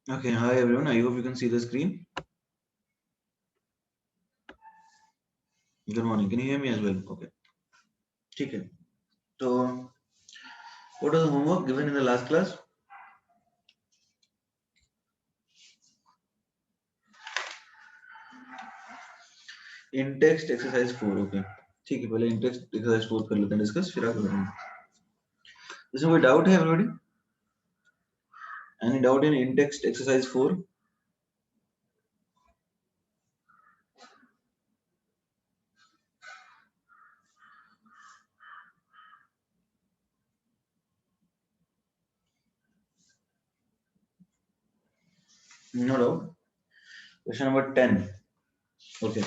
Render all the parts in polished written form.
Okay, hi everyone. I hope you can see the screen. Good morning. Can you hear me as well? Okay. ठीक है. So, what was the homework given in the last class? In text exercise 4. Okay. ठीक है. पहले in text exercise 4 कर लेते हैं discuss. फिर आगे बढ़ेंगे. इसमें कोई doubt है everybody? Any doubt in text exercise 4? No doubt. Question number 10. Okay.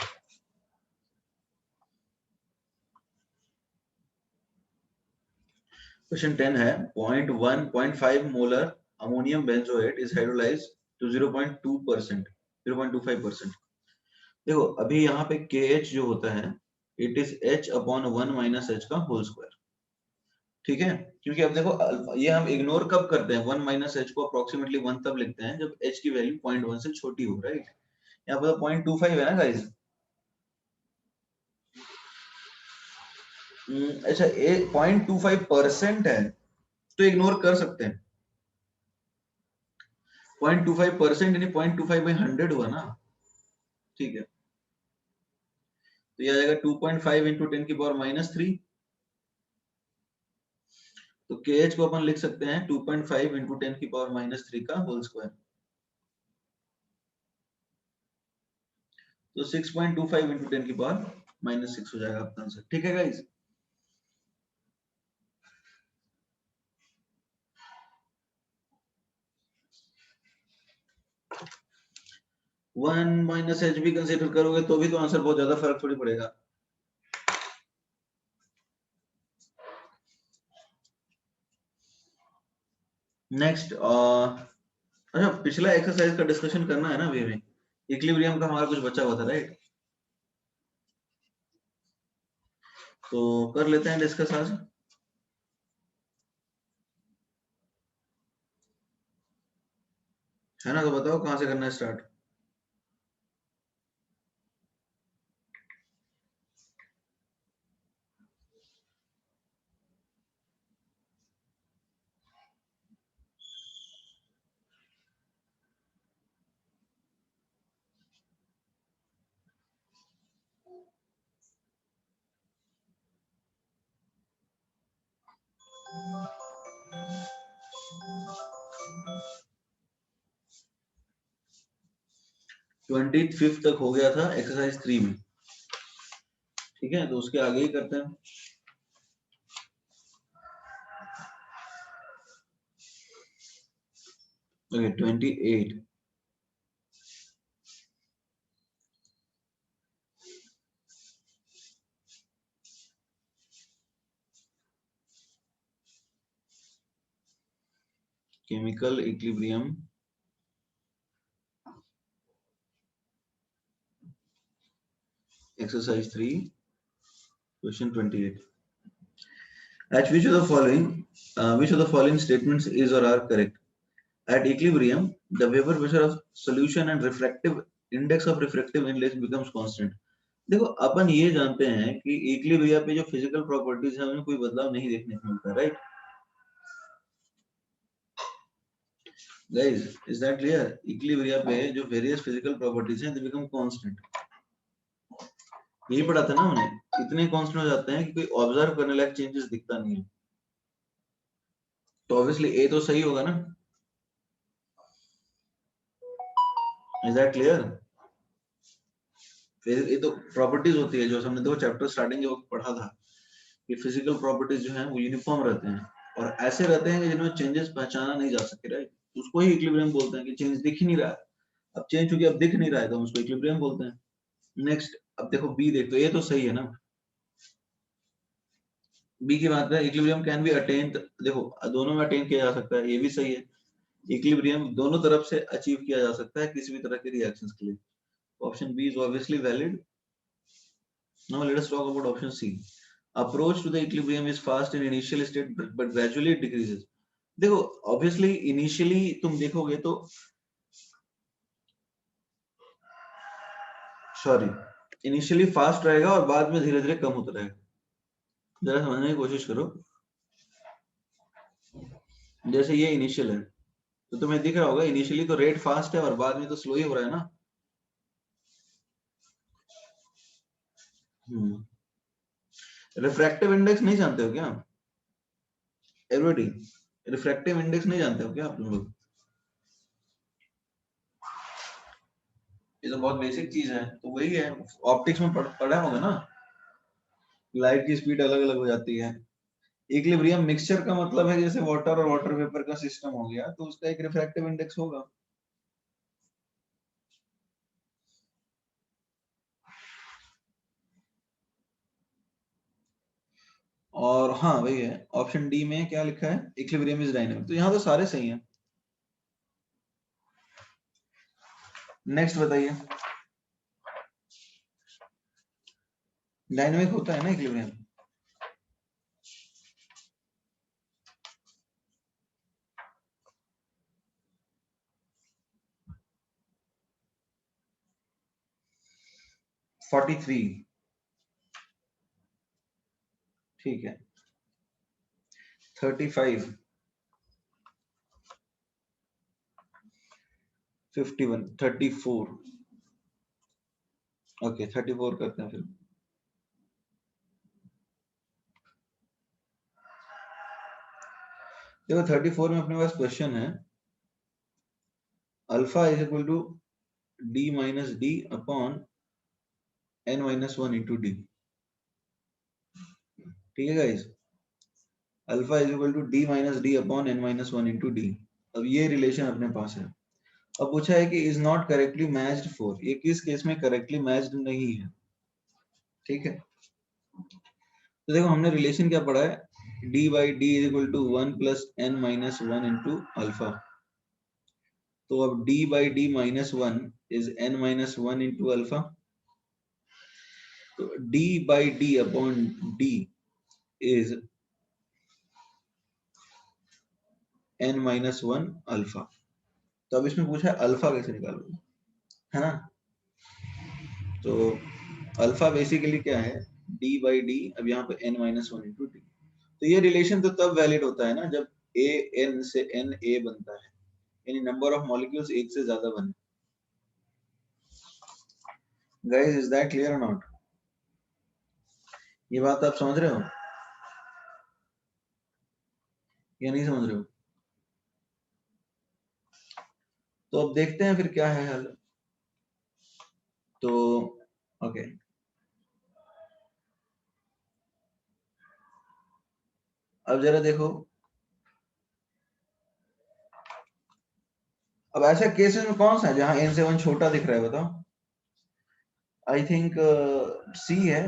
Question 10 है 0.1.5 molar ammonium benzoate is hydrolyzed to 0.2%, 0.25%. देखो अभी यहाँ पे KH जो होता है it is H/1 minus H का होल स्क्वायर. ठीक है, क्योंकि अब देखो ये हम इग्नोर कब करते हैं 1 माइनस H को अप्रोक्सीमेटली 1 तब लिखते हैं जब H की वैल्यू 0.1 से छोटी हो. राइट, यहाँ पर 0.25 है ना गाइस. अच्छा 0.25% है तो इग्नोर कर सकते हैं. 0.25% यानी 0.25/100 हुआ ना. ठीक है, तो ये आ जाएगा 2.5 इंटू 10 की पावर -3. तो KH को अपन लिख सकते हैं 2.5 इंटू 10 की पावर -3 का होल स्क्वायर. तो 6.25 इंटू 10 की पावर -6 हो जाएगा आपका आंसर. ठीक है गाइस. 1 माइनस H भी कंसीडर करोगे तो भी तो आंसर बहुत ज्यादा फर्क थोड़ी पड़ेगा. नेक्स्ट अच्छा पिछला एक्सरसाइज का डिस्कशन करना है ना. अभी में इक्विलिब्रियम का हमारा कुछ बचा हुआ था. राइट, तो कर लेते हैं डिस्कस आज. है ना, तो बताओ कहां से करना है स्टार्ट. ट्वेंटी फिफ्थ तक हो गया था एक्सरसाइज 3 में. ठीक है, तो उसके आगे ही करते हैं. Okay 28. Chemical equilibrium exercise 3 question 28. At which of the following statements is or are correct? At equilibrium the vapor pressure of solution and refractive index of refractive index becomes constant. देखो अपन ये जानते हैं कि इक्विलिब्रियम पे जो physical properties है उनमें कोई बदलाव नहीं देखने को मिलता. Right guys, is that clear? Equilibrium पे जो वेरियस फिजिकल प्रॉपर्टीज हैं दे बिकम कांस्टेंट. यही पढ़ा था ना हमने. इतने कांस्टेंट हो जाते हैं कि कोई ऑब्जर्व करने लायक चेंजेस दिखता नहीं है. तो ऑब्वियसली ए तो सही होगा ना. Is that clear? फिर ये तो प्रॉपर्टीज होती है जो हमने दो चैप्टर स्टार्टिंग के वक्त पढ़ा था कि फिजिकल प्रॉपर्टीज जो हैं वो यूनिफॉर्म रहते हैं और ऐसे रहते हैं कि जिनमें चेंजेस पहचाना नहीं जा सके. राइट, उसको ही इक्विलिब्रियम बोलते हैं कि चेंज दिख ही नहीं रहा है. अब चेंज चूंकि अब दिख नहीं रहा है तो हम उसको इक्विलिब्रियम बोलते हैं. नेक्स्ट, अब देखो बी देख, तो ये तो सही है ना. बी की बात है इक्विलिब्रियम कैन बी अटेन्ड. देखो दोनों में अटेन किया जा सकता है, ये भी सही है. इक्विलिब्रियम दोनों तरफ से अचीव किया जा सकता है किसी भी तरह के रिएक्शंस के लिए. Option B is obviously valid. Now let us talk about option C. Approach to the equilibrium is fast in initial state but gradually it decreases. देखो ऑब्वियसली इनिशियली तुम देखोगे तो सॉरी, इनिशियली फास्ट रहेगा और बाद में धीरे धीरे कम होता रहेगा। जरा समझने की कोशिश करो। जैसे ये इनिशियल है तो तुम्हें दिख रहा होगा इनिशियली तो रेट फास्ट है और बाद में तो स्लो ही हो रहा है ना। रिफ्रैक्टिव इंडेक्स नहीं जानते हो क्या एवरीबॉडी? रिफ्रैक्टिव इंडेक्स नहीं जानते हो क्या आप लोग? ये तो बहुत बेसिक चीज है। तो वही है, ऑप्टिक्स में पढ़ा होगा ना, लाइट की स्पीड अलग अलग हो जाती है। इक्विलिब्रियम मिक्सचर का मतलब है जैसे वाटर और वाटर वेपर का सिस्टम हो गया तो उसका एक रिफ्रैक्टिव इंडेक्स होगा। और हाँ वही है, ऑप्शन डी में क्या लिखा है, इक्विलिब्रियम इज डायनामिक, तो यहाँ तो सारे सही हैं। नेक्स्ट बताइए। डायनामिक होता है ना इक्विलिब्रियम? फोर्टी थ्री, ठीक है। 35, 51, 34, ओके 34 करते हैं फिर। देखो 34 में अपने पास क्वेश्चन है, alpha is equal to D minus D upon N minus one into D. ठीक है guys, alpha is equal to D minus D upon N minus one into D. अब ये रिलेशन अपने पास है। अब पूछा है कि is not correctly matched for, ये किस केस में करेक्टली मैच्ड नहीं है। ठीक है, तो देखो हमने रिलेशन क्या पढ़ा है, D by D is equal to one plus N minus one into alpha. तो अब d by D minus one is n minus one into alpha. तो d by D upon d is n minus one alpha. तो अब इसमें पूछा है alpha कैसे निकालोगे, है ना? तो अल्फा बेसिकली क्या है, d बाई डी, अब यहाँ पे n minus one into D. तो ये रिलेशन तो तब वैलिड होता है ना जब a n से n a बनता है, यानी नंबर ऑफ मॉलिक्यूल्स एक से ज्यादा बने। गाइस इज दैट क्लियर और नॉट? ये बात आप समझ रहे हो या नहीं समझ रहे हो? तो अब देखते हैं फिर क्या है हल। तो ओके, अब जरा देखो, अब ऐसे केसेस में कौन सा है जहां n से 1 छोटा दिख रहा है बताओ? आई थिंक सी है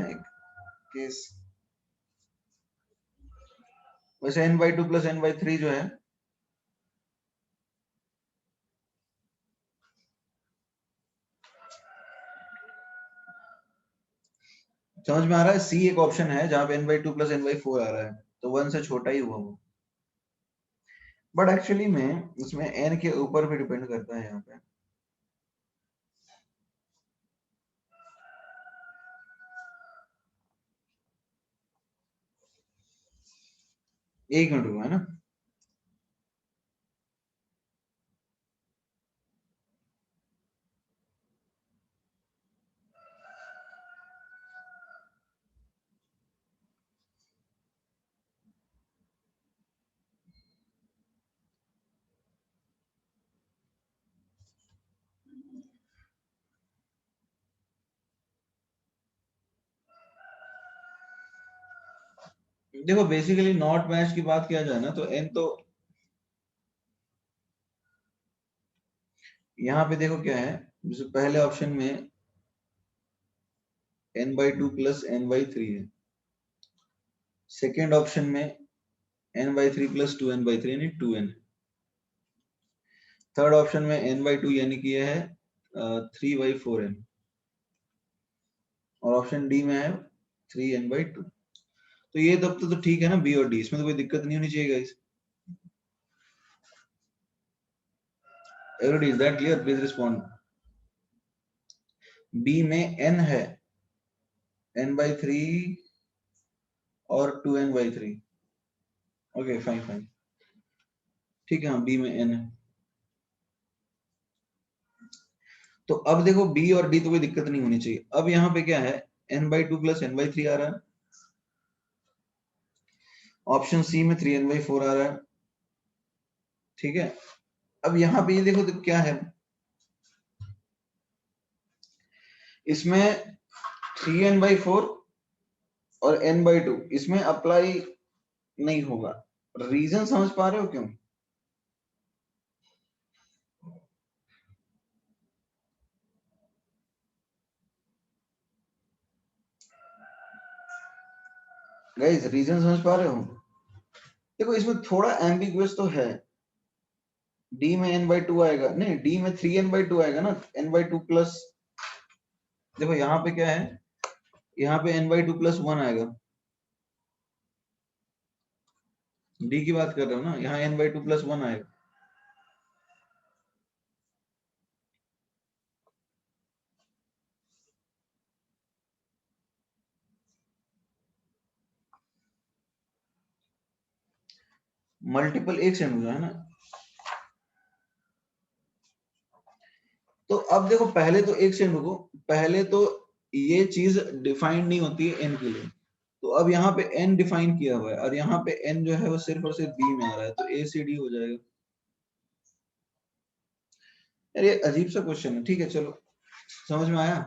केस। वैसे n by two plus n by three जो है, समझ में आ रहा है? सी एक ऑप्शन है जहां पे n by two plus n by four आ रहा है, तो 1 से छोटा ही हुआ वो। बट एक्चुअली में इसमें n के ऊपर भी डिपेंड करता है यहाँ पे। एक मिनट हुआ है ना। देखो बेसिकली नॉट मैच की बात किया जाए ना तो n तो यहाँ पे देखो क्या है, जैसे पहले ऑप्शन में n by two plus n by three है, सेकेंड ऑप्शन में n by three plus two n by three यानी टू n, थर्ड ऑप्शन में n बाई टू यानी कि यह है थ्री बाई फोर n, और ऑप्शन डी में है थ्री n बाई टू। तो ये तब तो ठीक है ना, बी और डी, इसमें तो कोई दिक्कत नहीं होनी चाहिए guys. Everybody is that clear? Please respond. B में n है n/3 और 2n/3। ओके फाइन फाइन, ठीक है, हाँ बी में n है। तो अब देखो बी और डी तो कोई दिक्कत नहीं होनी चाहिए। अब यहाँ पे क्या है, n/2 + n/3 आ रहा है। ऑप्शन सी में 3n/4 आ रहा है, ठीक है। अब यहाँ पे ये देखो तो क्या है, इसमें 3n/4 और n/2 इसमें अप्लाई नहीं होगा। रीजन समझ पा रहे हो क्यों? गाइस रीजन समझ पा रहे हो? देखो इसमें थोड़ा एम्बिगुअस तो है। डी में n/2 आएगा, नहीं डी में 3n/2 आएगा ना, n/2 प्लस, देखो यहाँ पे क्या है, यहाँ पे n/2 + 1 आएगा। डी की बात कर रहे हो ना, यहाँ n/2 + 1 आएगा। मल्टीपल एक सेकंड हुआ है ना। तो अब देखो पहले तो एक सेकंड रुको, पहले तो ये चीज डिफाइंड नहीं होती है n के लिए। तो अब यहाँ पे n डिफाइन किया हुआ है और यहाँ पे n जो है वो सिर्फ और सिर्फ b में आ रहा है, तो a से d हो जाएगा। यार ये अजीब सा क्वेश्चन है, ठीक है चलो, समझ में आया?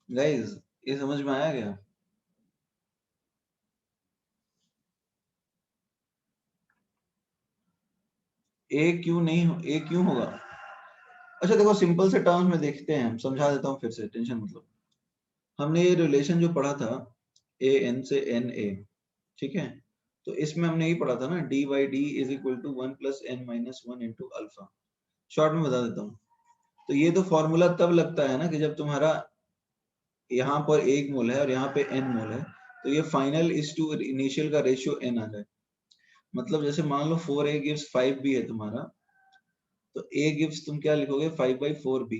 गाइस ये समझ में आया क्या? ए क्यों नहीं ए क्यों होगा? अच्छा देखो सिंपल से टर्म्स में देखते हैं, समझा देता हूँ फिर से, टेंशन मतलब। हमने ये रिलेशन जो पढ़ा था ए एन से एन ए, ठीक है, तो इसमें हमने ये पढ़ा था ना dy/d = 1 + n-1 into alpha. Short में बता देता हूँ। तो ये तो फॉर्मूला तब लगता है ना कि जब तुम्हारा यहाँ पर 1 मोल है और यहाँ पे n मोल है, तो ये फाइनल इज टू इनिशियल का रेशियो n आ जाए। मतलब जैसे मान लो 4a gives 5b है तुम्हारा, तो a gives तुम क्या लिखोगे 5/4b,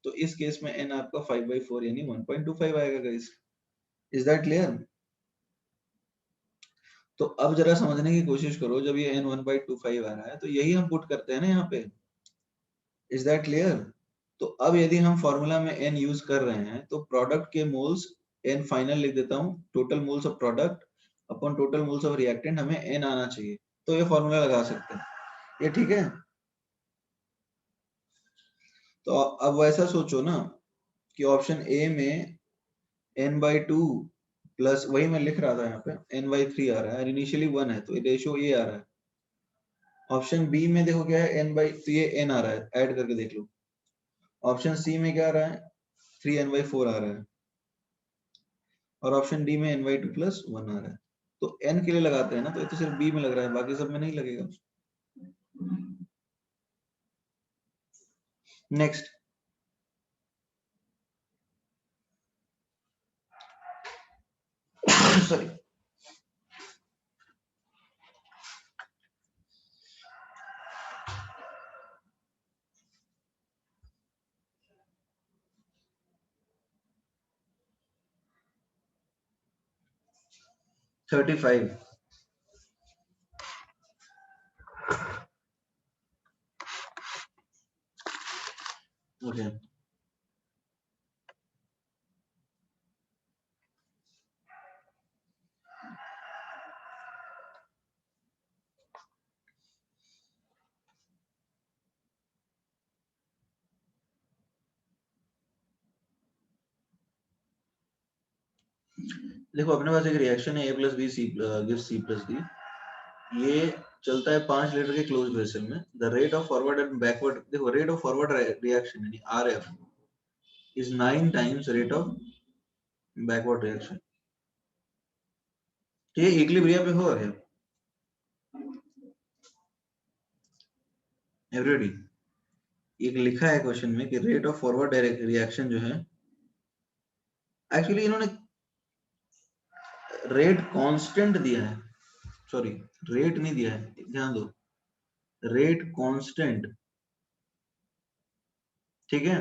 तो इस केस में n आपका 5/4 यानी 1.25 आएगा गाइस। Is that clear? तो अब जरा समझने की कोशिश करो, जब ये n 1/25 आ रहा है तो यही हम पुट करते हैं ना यहाँ पे। Is that clear? तो अब यदि हम फॉर्मूला में n यूज कर रहे हैं तो प्रोडक्ट के मोल्स n फाइनल लिख देता हूँ, total moles of product upon total moles of reactant, हमें n आना चाहिए, तो ये फॉर्मूला लगा सकते हैं। ये ठीक है? तो अब वैसा सोचो ना कि ऑप्शन ए में n/2 प्लस, वही मैं लिख रहा था यहाँ पे, n/3 आ रहा है, इनिशियली 1 है तो रेशियो ये आ रहा है। ऑप्शन बी में देखो क्या है, तो ये n आ रहा है, ऐड करके देख लो। ऑप्शन सी में क्या आ रहा है, 3n/4 आ रहा है, और ऑप्शन डी में n/2 + 1 आ रहा है। तो n के लिए लगाते हैं ना, तो ये तो सिर्फ बी में लग रहा है, बाकी सब में नहीं लगेगा। Next sorry, thirty five. Okay देखो अपने पास एक रिएक्शन है a + b gives c + d। ये चलता है 5 लीटर के क्लोज वेसल में। The rate of forward and backward, देखो रेट ऑफ फॉरवर्ड रिएक्शन यानी RF is 9 times rate of backward reaction. तो ये इक्विलिब्रियम पे होगा क्या एवरीबॉडी? एक लिखा है क्वेश्चन में कि रेट ऑफ फॉरवर्ड रिएक्शन जो है, एक्चुअली इन्होंने रेट कांस्टेंट दिया है, सॉरी रेट नहीं दिया है, ध्यान दो, रेट कांस्टेंट ठीक है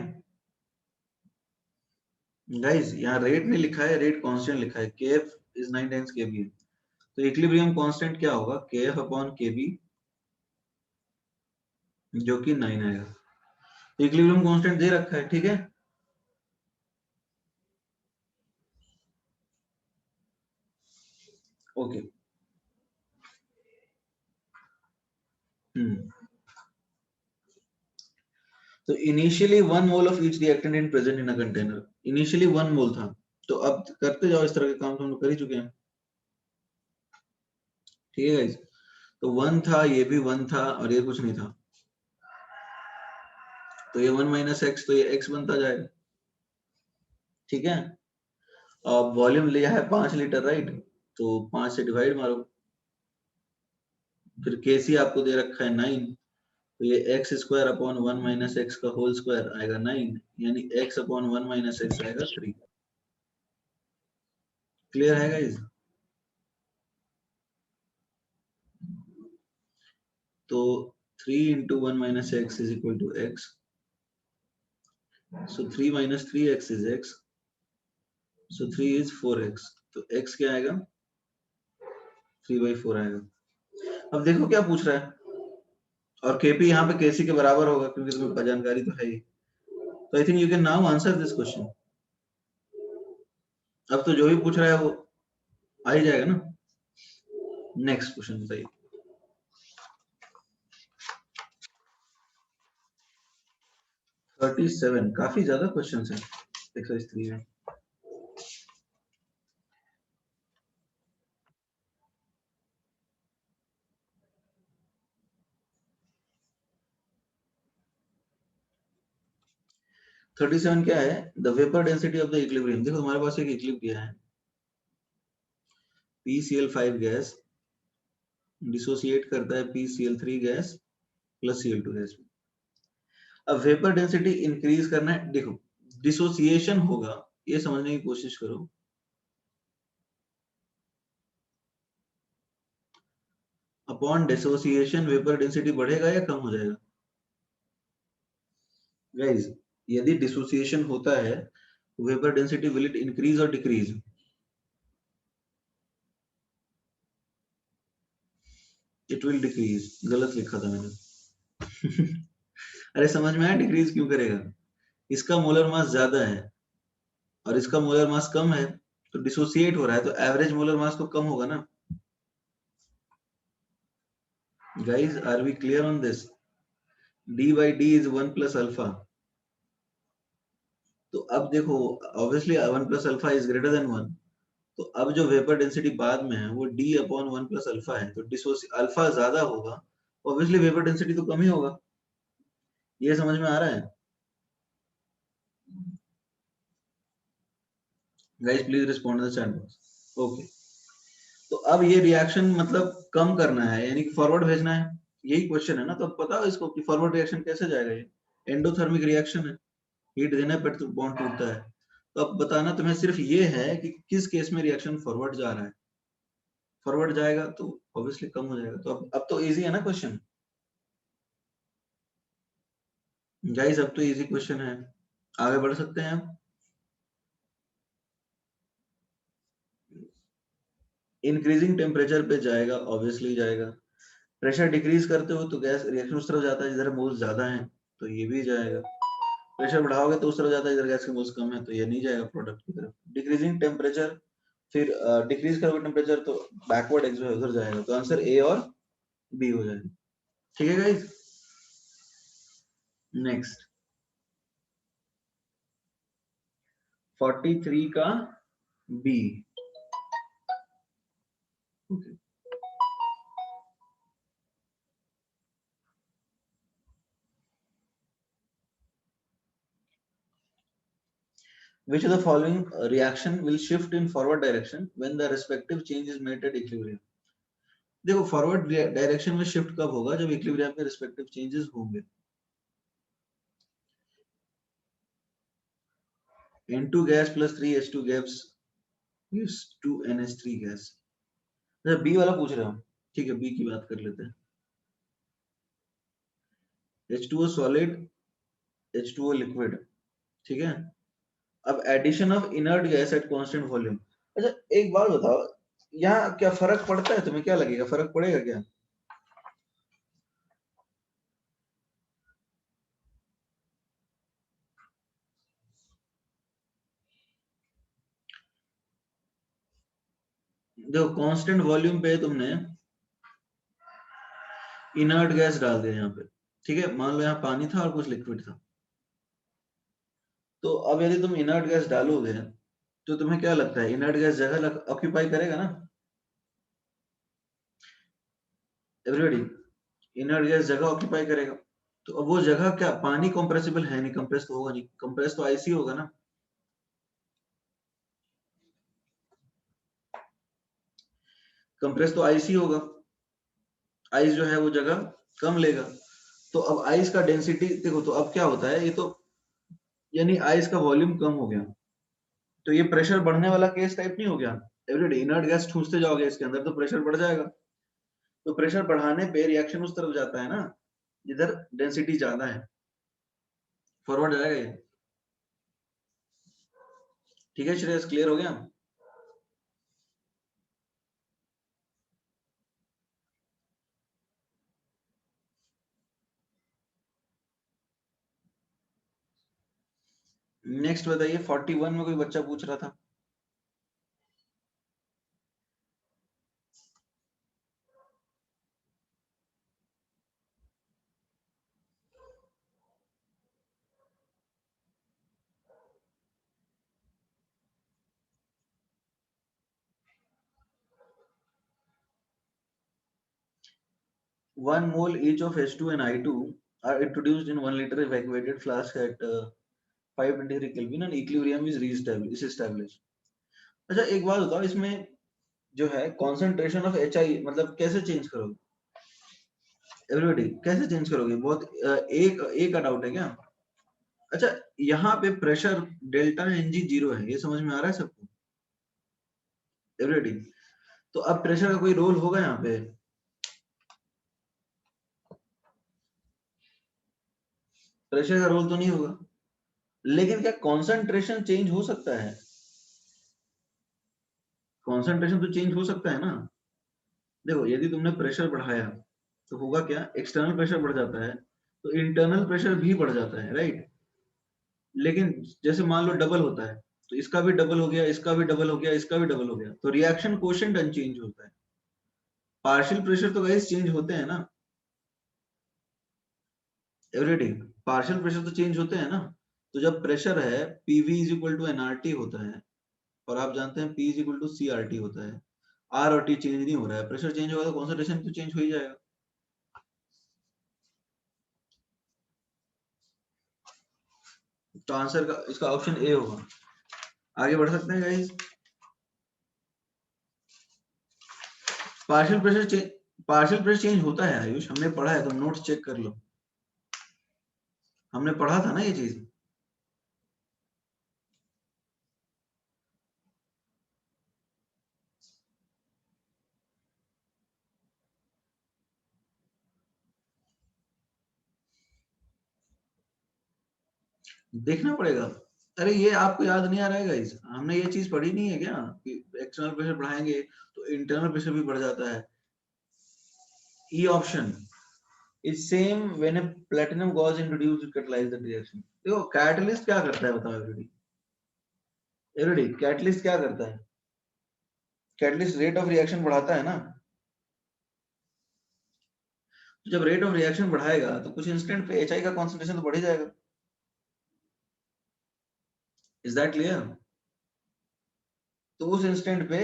गाइस, यहाँ रेट नहीं लिखा है, रेट कांस्टेंट लिखा है, केएफ इज 9 टाइम्स केबी। तो इक्विलिब्रियम कांस्टेंट क्या होगा, केएफ अपॉन केबी, जो कि 9 आएगा। तो इक्विलिब्रियम कांस्टेंट दे रखा है, ठीक है। ओके तो initially 1 mole of each reactant in present in a container, initially 1 मोल था। तो अब करते जाओ, इस तरह के काम तो हम लोग कर ही चुके हैं, ठीक है गाइस। तो 1 था, ये भी 1 था, और ये कुछ नहीं था, तो ये 1 माइनस एक्स, तो ये एक्स बनता जाएगा, ठीक है। अब वॉल्यूम लिया है 5 लीटर, राइट, तो 5 से डिवाइड मारो, फिर केसी आपको दे रखा है 9, तो ये x square upon 1 minus x का होल स्क्वायर आएगा 9, यानी एक्स अपॉन 1 माइनस एक्स आएगा 3। क्लियर है गाइस? तो 3 into 1 minus x is equal to x, so 3 minus 3x is x, so 3 is 4x, तो x क्या आएगा, 3/4 आएगा। अब देखो क्या पूछ रहा है, और kp यहाँ पे kc के बराबर होगा, क्योंकि तुम्हें जानकारी तो है ही। तो I think you can now answer this question. अब तो जो भी पूछ रहा है वो आ ही जाएगा ना। नेक्स्ट क्वेश्चन बताइए। 37, काफी ज्यादा क्वेश्चन है एक्सरसाइज 3 में। 37 क्या है, the vapour density of the equilibrium. देखो तुम्हारे पास एक इक्विलिब्रियम है, PCl5 गैस डिसोसिएट करता है PCl3 gas plus Cl2 gas. अब वेपर डेंसिटी इंक्रीज करना है, देखो डिसोसिएशन होगा, ये समझने की कोशिश करो। अपॉन डिसोसिएशन वेपर डेंसिटी बढ़ेगा या कम हो जाएगा गाइस? यदि डिसोसिएशन होता है, vapour density will it increase और डिक्रीज? It will decrease. गलत लिखा था मैंने। अरे समझ में आया डिक्रीज क्यों करेगा, इसका मोलर मास ज्यादा है और इसका मोलर मास कम है, तो डिसोसिएट हो रहा है, तो एवरेज मोलर मास तो कम होगा ना। Guys are we clear on this? d by d is 1 plus alpha। तो अब देखो, obviously 1 plus alpha is greater than 1, तो अब जो वेपर डेंसिटी बाद में है वो d अपॉन 1 प्लस अल्फा है, तो अल्फा ज्यादा होगा, ऑब्वियसली वेपर डेंसिटी तो कम ही होगा। ये समझ में आ रहा है guys? Please respond the chat box. Okay, तो अब ये रिएक्शन मतलब कम करना है, यानी कि फॉरवर्ड भेजना है, यही क्वेश्चन है ना। तो अब पता है इसको कि फॉरवर्ड रिएक्शन कैसे जाएगा, ये एंडोथर्मिक रिएक्शन है, हीट देने पर तो बॉन्ड टूटता है। तो अब बताना तुम्हें सिर्फ ये है कि किस केस में रिएक्शन फॉरवर्ड जा रहा है। फॉरवर्ड जाएगा तो ऑब्वियसली कम हो जाएगा। तो अब तो इजी है ना क्वेश्चन गाइस, अब तो इजी क्वेश्चन है, आगे बढ़ सकते हैं आप। इंक्रीजिंग टेम्परेचर पे जाएगा, ऑब्वियसली जाएगा। प्रेशर डिक्रीज करते हो तो गैस रिएक्शन उस तरफ जाता है जिधर मोल्स ज्यादा हैं, तो ये भी जाएगा। प्रेशर बढ़ाओगे तो उस तरफ जाता है जिधर गैस के मोल्स कम है, तो ये नहीं जाएगा प्रोडक्ट की तरफ। डिक्रीजिंग टेम्परेचर, फिर डिक्रीज करोगे टेम्परेचर तो बैकवर्ड एक्स उधर जाएगा, तो आंसर ए और बी हो जाएगा। ठीक है गाइस, नेक्स्ट 43 का B. okay. Which of the following reaction will shift in forward direction when the respective change is made at equilibrium? देखो फॉरवर्ड डायरेक्शन में शिफ्ट कब होगा, जब इक्विलिब्रियम में रिस्पेक्टिव चेंजेस होंगे। N2 gas plus 3H2 gas gives 2NH3 gas। अच्छा B वाला पूछ रहे हो, ठीक है बी की बात कर लेते हैं। H2O solid H2O लिक्विड, ठीक है। अब addition of inert gas at constant volume. अच्छा एक बात बताओ, यहाँ क्या फर्क पड़ता है, तुम्हें क्या लगेगा फर्क पड़ेगा क्या? देखो कांस्टेंट वॉल्यूम पे तुमने इनर्ट गैस डाल दिया यहाँ पे, ठीक है, मान लो यहाँ पानी था और कुछ लिक्विड था। तो अब यदि तुम इनर्ट गैस डालोगे तो तुम्हें क्या लगता है इनर्ट गैस जगह ऑक्यूपाई करेगा ना? एवरीबॉडी, इनर्ट गैस जगह ऑक्यूपाई करेगा। तो अब वो जगह क्या, पानी कंप्रेसिबल है नहीं, कंप्रेस तो होगा नहीं, कंप्रेस तो आइस ही होगा ना। कंप्रेस तो आइस ही होगा, आइस जो है वो जगह कम लेगा। तो अब आइस का डेंसिटी देखो, तो अब क्या होता है ये तो, यानी आइस का वॉल्यूम कम हो गया, तो ये प्रेशर बढ़ने वाला केस टाइप नहीं हो गया? एवरीडे इनर्ट गैस ठूसते जाओगे इसके अंदर तो प्रेशर बढ़ जाएगा। तो प्रेशर बढ़ाने पे रिएक्शन उस तरफ जाता है ना जिधर डेंसिटी ज्यादा है, फॉरवर्ड जाएगा ये। ठीक है श्रेयस, क्लियर हो गया? नेक्स्ट बताइए, 41 में कोई बच्चा पूछ रहा था। One mole each of H2 and I2 are introduced in 1 liter evacuated flask at 520 degree Kelvin and equilibrium is established. अच्छा एक बात बताओ, इसमें जो है कॉन्सेंट्रेशन ऑफ HI मतलब कैसे चेंज करोगे? एवरीबॉडी कैसे चेंज करोगे? बहुत एक का डाउट है क्या? अच्छा यहाँ पे प्रेशर डेल्टा Ng जीरो है, ये समझ में आ रहा है सबको? एवरीबॉडी, तो अब प्रेशर का कोई रोल होगा यहाँ पे? प्रेशर का रोल तो नहीं होगा, लेकिन क्या कॉन्सेंट्रेशन चेंज हो सकता है? कॉन्सेंट्रेशन तो चेंज हो सकता है ना। देखो यदि तुमने प्रेशर बढ़ाया तो होगा क्या, एक्सटर्नल प्रेशर बढ़ जाता है तो इंटरनल प्रेशर भी बढ़ जाता है, राइट? लेकिन जैसे मान लो डबल होता है, तो इसका भी डबल हो गया, इसका भी डबल हो गया, इसका भी डबल हो गया, तो रिएक्शन कोएफिशिएंट अनचेंज होता है। पार्शियल प्रेशर तो गाइस चेंज होते हैं ना एवरीडे, पार्शियल प्रेशर तो चेंज होते हैं ना। तो जब प्रेशर है PV is equal to NRT होता है, और आप जानते हैं P is equal to CRT होता है। आर और टी चेंज नहीं हो रहा है, प्रेशर चेंज होगा तो कॉन्सेंट्रेशन तो चेंज हो ही जाएगा। तो आंसर का इसका ऑप्शन ए होगा। आगे बढ़ सकते हैं गाइस। पार्शियल प्रेशर चेंज होता है आयुष, हमने पढ़ा है, तुम नोट्स चेक कर लो, हमने पढ़ा था ना ये चीज। देखना पड़ेगा। अरे ये आपको याद नहीं आ रहा है गाइस, हमने ये चीज पढ़ी नहीं है क्या कि एक्सटर्नल प्रेशर बढ़ाएंगे तो इंटरनल प्रेशर भी बढ़ जाता है। E option is same when a platinum gauze introduced to catalyse the reaction. देखो कैटलिस्ट क्या करता है बताओ एवरीडी, एवरीडी कैटलिस्ट क्या करता है? कैटलिस्ट रेट ऑफ रिएक्शन बढ़ाता है ना। तो जब रेट ऑफ रिएक्शन बढ़ाएगा तो कुछ इंस्टेंट पे एचआई का कॉन्सेंट्रेशन तो बढ़ ही जाएगा। Is that clear? तो उस इंस्टेंट पे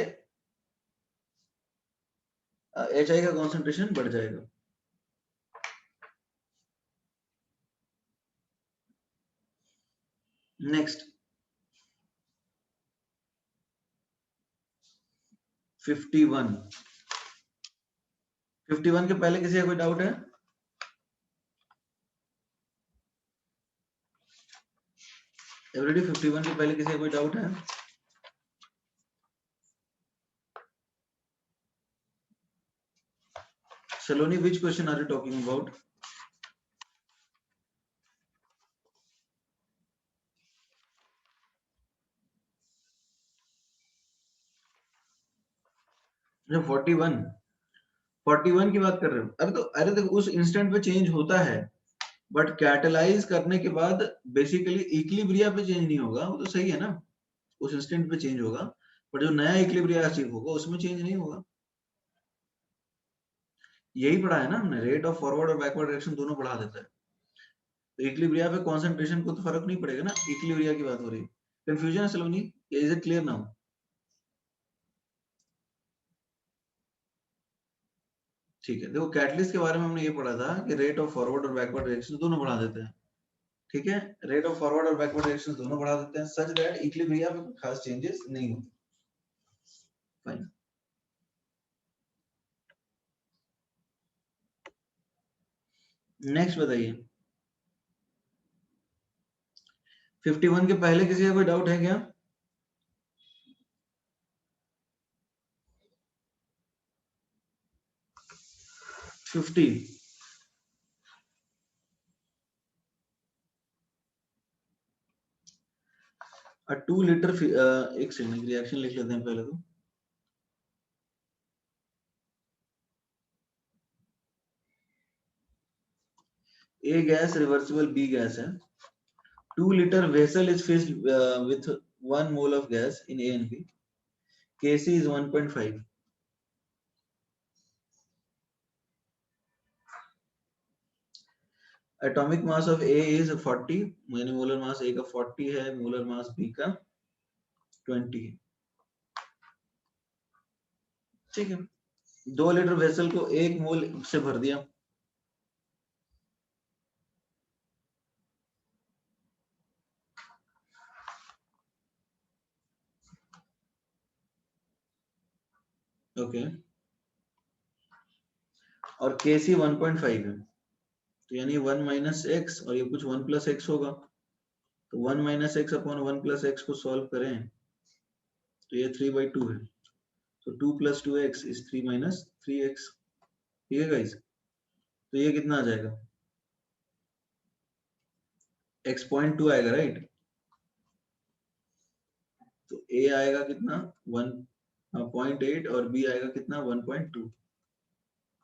एचआई का कॉन्सेंट्रेशन बढ़ जाएगा। नेक्स्ट 51, 51 के पहले किसी का कोई डाउट है? एवरीडी 51 के पहले किसी का कोई डाउट है? सलोनी, which question are you talking about? जो 41 की बात कर रहे हो? अरे देखो उस इंस्टेंट पे चेंज होता है, बट कैटलाइज करने के बाद बेसिकली इक्विलिब्रिया पे चेंज नहीं होगा, वो तो सही है ना, उस इंस्टेंट पे चेंज होगा, बट जो नया इक्विलिब्रिया अचीव होगा उसमें चेंज नहीं होगा। यही पढ़ा है ना हमने, रेट ऑफ फॉरवर्ड और बैकवर्ड डायरेक्शन दोनों बढ़ा देता है। तो इक्विलिब्रिया पे कंसंट्रेशन को तो फर्क नहीं पड़ेगा ना, इक्विलिब्रिया की बात हो रही है। कंफ्यूजन है सलोनी, इज इट क्लियर नाउ? ठीक है, देखो कैटलिस्ट के बारे में हमने ये पढ़ा था कि रेट ऑफ फॉरवर्ड और बैकवर्ड डायरेक्शन दोनों बढ़ा देते हैं। ठीक है, रेट ऑफ फॉरवर्ड और बैकवर्ड डायरेक्शन दोनों बढ़ा देते हैं, सच दैट इक्विलिब्रिया में खास चेंजेस नहीं होते। फाइन। नेक्स्ट बताइए, 51 के पहले किसी का कोई डाउट है क्या? 50, a 2 लीटर, एक सेकंड रिएक्शन लिख लेते हैं पहले तो। A gas reversible B gas है, 2 litre vessel is filled with 1 mole of gas in A and B. Kc is 1.5. Atomic mass of A is 40, यानी मोलर मास A का 40 है, मोलर मास B का 20 है। ठीक है, 2 लीटर वेसल को 1 मोल से भर दिया। ओके, और Kc 1.5 है, तो यानी 1 माइनस एक्स, और ये कुछ 1 प्लस एक्स होगा, तो 1 minus x upon 1 plus x को सॉल्व करें तो ये 3/2 है, तो 2 plus 2x is 3 minus 3x। ठीक है गाइस, तो ये कितना आ जाएगा, x.2 आएगा राइट, तो a आएगा कितना 1.8 और b आएगा कितना 1.2।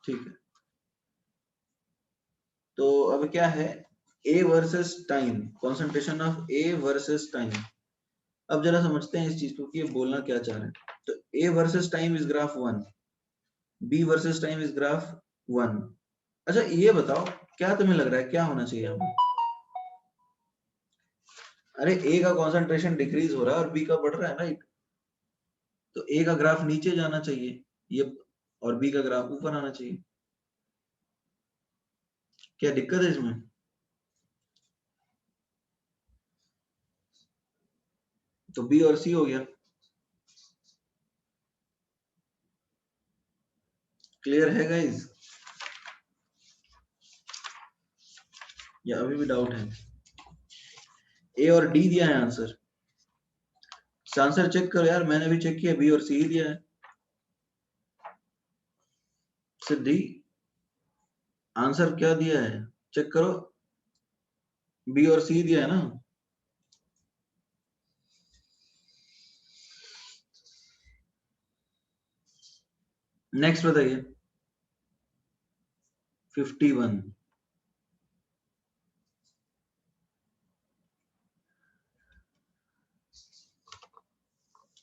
ठीक है, तो अब क्या है, a versus time, concentration of a versus time. अब जरा समझते हैं इस चीज को कि ये बोलना क्या चाह रहे हैं। तो a versus time is graph 1, b versus time is graph 1। अच्छा ये बताओ, क्या तुम्हें लग रहा है क्या होना चाहिए हमें? अरे a का कॉन्सेंट्रेशन डिक्रीज हो रहा है और b का बढ़ रहा है राइट, तो a का ग्राफ नीचे जाना चाहिए ये, और b का ग्राफ ऊपर आना चाहिए। क्या दिक्कत है इसमें? तो b और c हो गया। क्लियर है गाइस, या अभी भी डाउट है? ए और डी दिया है आंसर, आंसर चेक करो यार, मैंने भी चेक किया, बी और सी ही दिया है। सिद्धि, आंसर क्या दिया है चेक करो, बी और सी दिया है ना। नेक्स्ट बताइए, 51,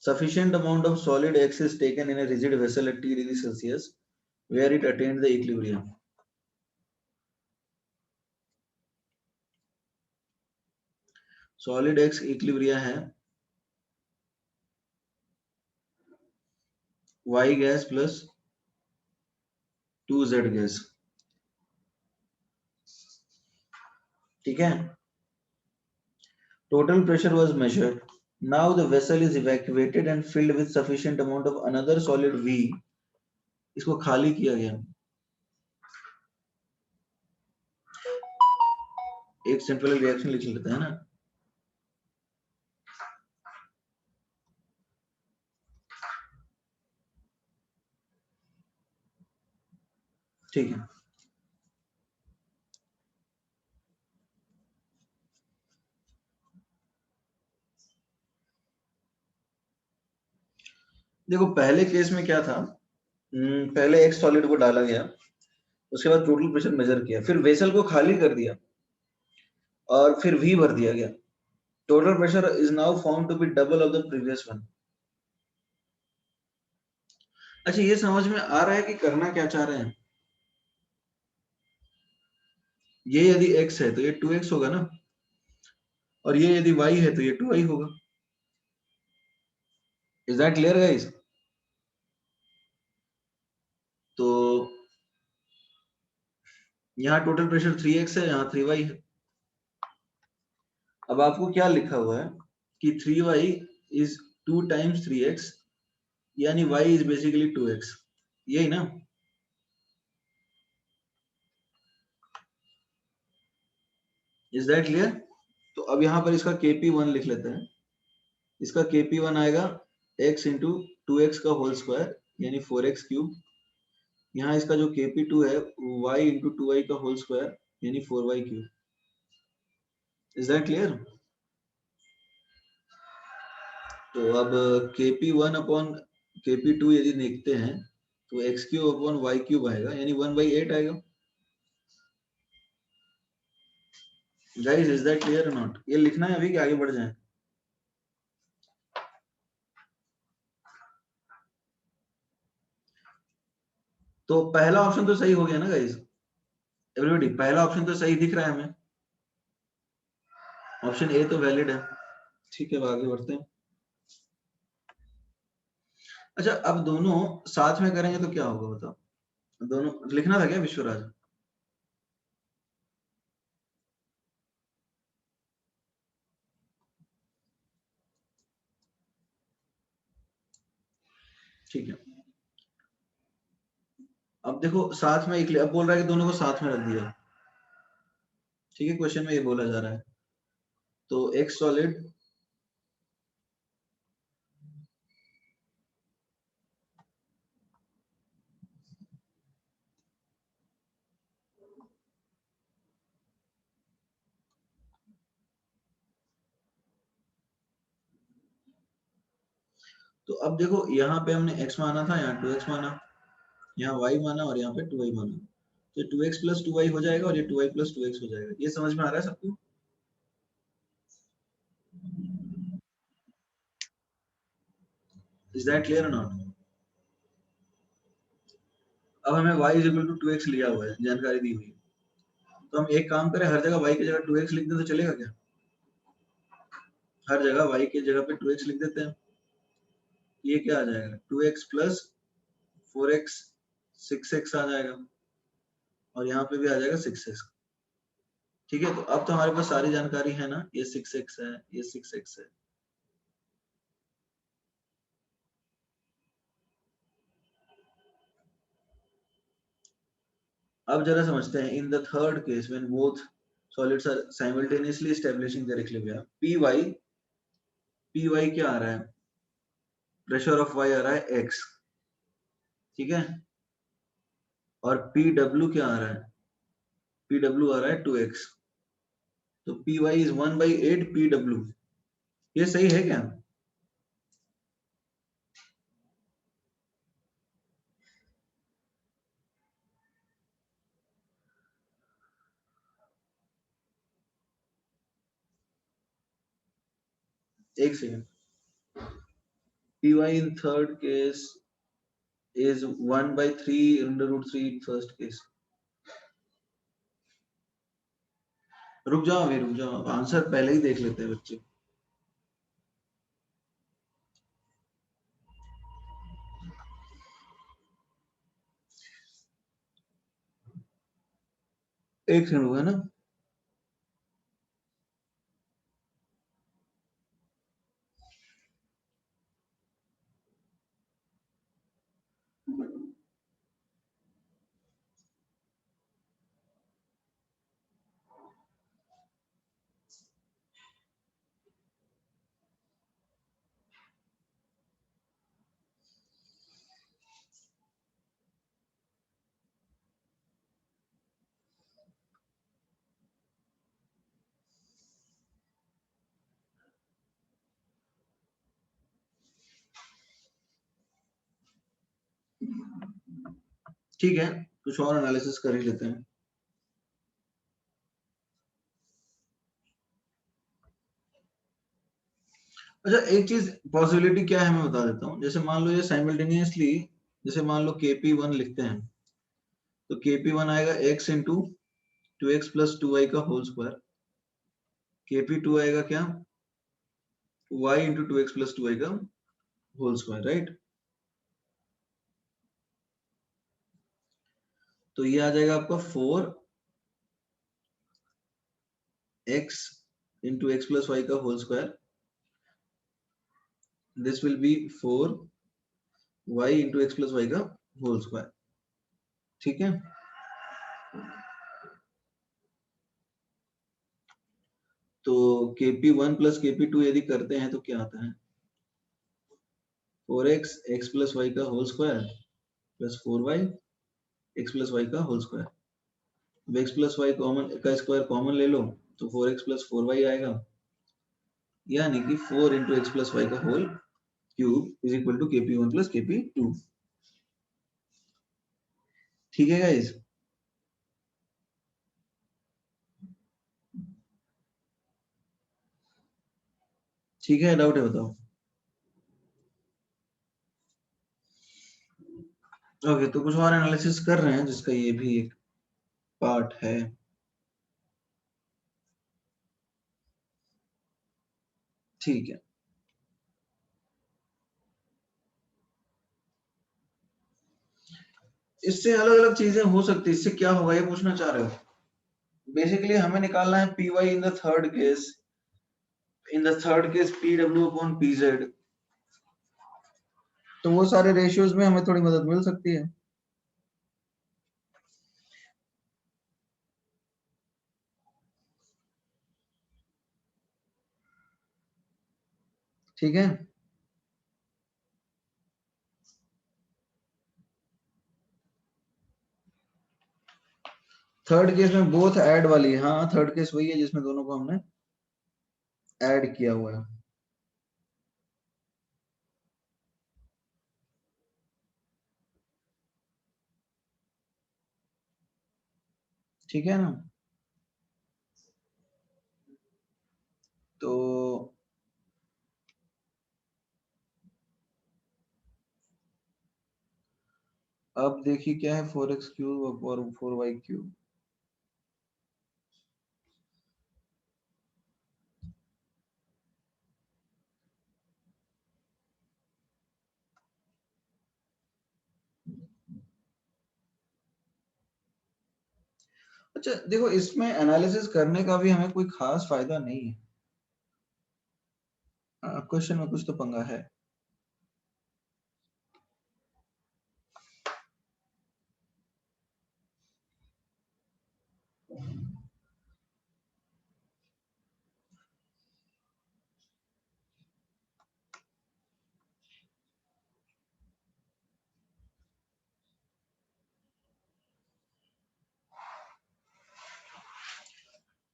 sufficient amount of solid X is taken in a rigid vessel at T degree Celsius where it attained the equilibrium. Solid x equilibria है y gas plus 2z gas. ठीक है, total pressure was measured, now the vessel is evacuated and filled with sufficient amount of another solid V, इसको खाली किया गया। एक simple reaction लिख लेते हैं ना, ठीक है, देखो पहले केस में क्या था, पहले एक सॉलिड को डाला गया, उसके बाद टोटल प्रेशर मेजर किया, फिर वेसल को खाली कर दिया और फिर वी भर दिया गया। Total pressure is now found to be double of the previous one. अच्छा, ये समझ में आ रहा है कि करना क्या चाह रहे हैं? ये यदि x है तो ये 2x होगा ना, और ये यदि y है तो ये 2y होगा। Is that clear guys? तो यहाँ टोटल प्रेशर 3x है, यहाँ 3y है। अब आपको क्या लिखा हुआ है कि 3y इज 2 टाइम्स 3x, यानी y इज बेसिकली 2x, यही ना? Is that clear? तो अब यहाँ पर इसका kp1 लिख लेते हैं। इसका kp1 आएगा x इंटू 2x का होल स्क्वायर यानी 4x क्यूब। यहाँ इसका जो kp2 है y इंटू 2y का होल स्क्वायर यानी 4y cube. Is that clear? तो अब kp1 अपॉन kp2 यदि देखते हैं तो x cube upon y cube आएगा यानी 1/8 आएगा। गाइस इज दैट क्लियर और नॉट? ये लिखना है अभी कि आगे बढ़ जाए? तो पहला ऑप्शन तो सही हो गया ना गाइस? एवरीबॉडी, पहला ऑप्शन तो सही दिख रहा है हमें, ऑप्शन ए तो वैलिड है। ठीक है, अब आगे बढ़ते हैं। अच्छा, अब दोनों साथ में करेंगे तो क्या होगा बताओ? दोनों लिखना था क्या विश्वराज? ठीक है, अब देखो साथ में एक अब बोल रहा है कि दोनों को साथ में रख दिया। ठीक है, क्वेश्चन में ये बोला जा रहा है। तो एक्स सॉलिड तो अब देखो यहाँ पे हमने x माना था, यहाँ 2x माना, यहाँ y माना और यहाँ पे 2y माना। तो 2x प्लस 2y हो जाएगा और ये 2y प्लस 2x हो जाएगा। ये समझ में आ रहा है सबको? इज दैट क्लियर और नॉट? अब हमें y is equal to 2x लिया हुआ है, जानकारी दी हुई है। तो हम एक काम करें, हर जगह y की जगह 2x लिख दें तो चलेगा क्या? हर जगह y की जगह पे 2x लिख देते हैं। ये क्या आ जाएगा? 2x प्लस 4x, 6x आ जाएगा, और यहाँ पे भी आ जाएगा 6x। ठीक है, तो अब तो हमारे पास सारी जानकारी है ना, ये 6x है, ये 6x है। अब जरा समझते हैं, in the third case when both solids are simultaneously establishing their equilibrium, P Y क्या आ रहा है? प्रेशर ऑफ वाई आ रहा है x, ठीक है, और पी डब्ल्यू क्या आ रहा है? पी डब्ल्यू आ रहा है 2x। तो P Y is 1/8 P W. ये सही है क्या? एक second, P Y in third case is 1/3 under root 3 in first case। रुक जाओ अभी, रुक जाओ, आंसर पहले ही देख लेते हैं बच्चे। एक सेकंड होगा ना। ठीक है, कुछ और एनालिसिस कर ही लेते हैं। अच्छा, एक चीज पॉसिबिलिटी क्या है मैं बता देता हूँ। जैसे मान लो ये साइमल्टेनियसली, जैसे मान लो kp1 लिखते हैं, तो kp1 आएगा x into 2x plus 2y का होल स्क्वायर, kp2 आएगा क्या, y into 2x plus 2y का होल स्क्वायर, राइट। तो ये आ जाएगा आपका 4x into x plus y का whole square, this will be 4y into x plus y का होल स्क्वायर, ठीक है। तो kp1 प्लस kp2 यदि करते हैं तो क्या आता है, 4x x प्लस y का whole square plus 4y x plus y का होल स्क्वायर। अब x प्लस वाई कॉमन का स्क्वायर कॉमन ले लो तो 4x प्लस 4y आएगा, यानी कि 4 इंटू एक्स प्लस वाई का whole cube is equal to kp1 plus kp2। ठीक है गाइस, ठीक है, डाउट है बताओ। ओके, तो कुछ और एनालिसिस कर रहे हैं जिसका ये भी एक पार्ट है। ठीक है, इससे अलग अलग चीजें हो सकती है। इससे क्या होगा ये पूछना चाह रहे हो। बेसिकली हमें निकालना है P Y in the third case, in the third case P W upon P Z. तो वो सारे रेशियोज में हमें थोड़ी मदद मिल सकती है। ठीक है, थर्ड केस में बोथ ऐड वाली है। हाँ, थर्ड केस वही है जिसमें दोनों को हमने ऐड किया हुआ है। ठीक है ना। तो अब देखिए क्या है, 4x क्यूब और 4y क्यूब। अच्छा देखो, इसमें एनालिसिस करने का भी हमें कोई खास फायदा नहीं है। क्वेश्चन में कुछ तो पंगा है।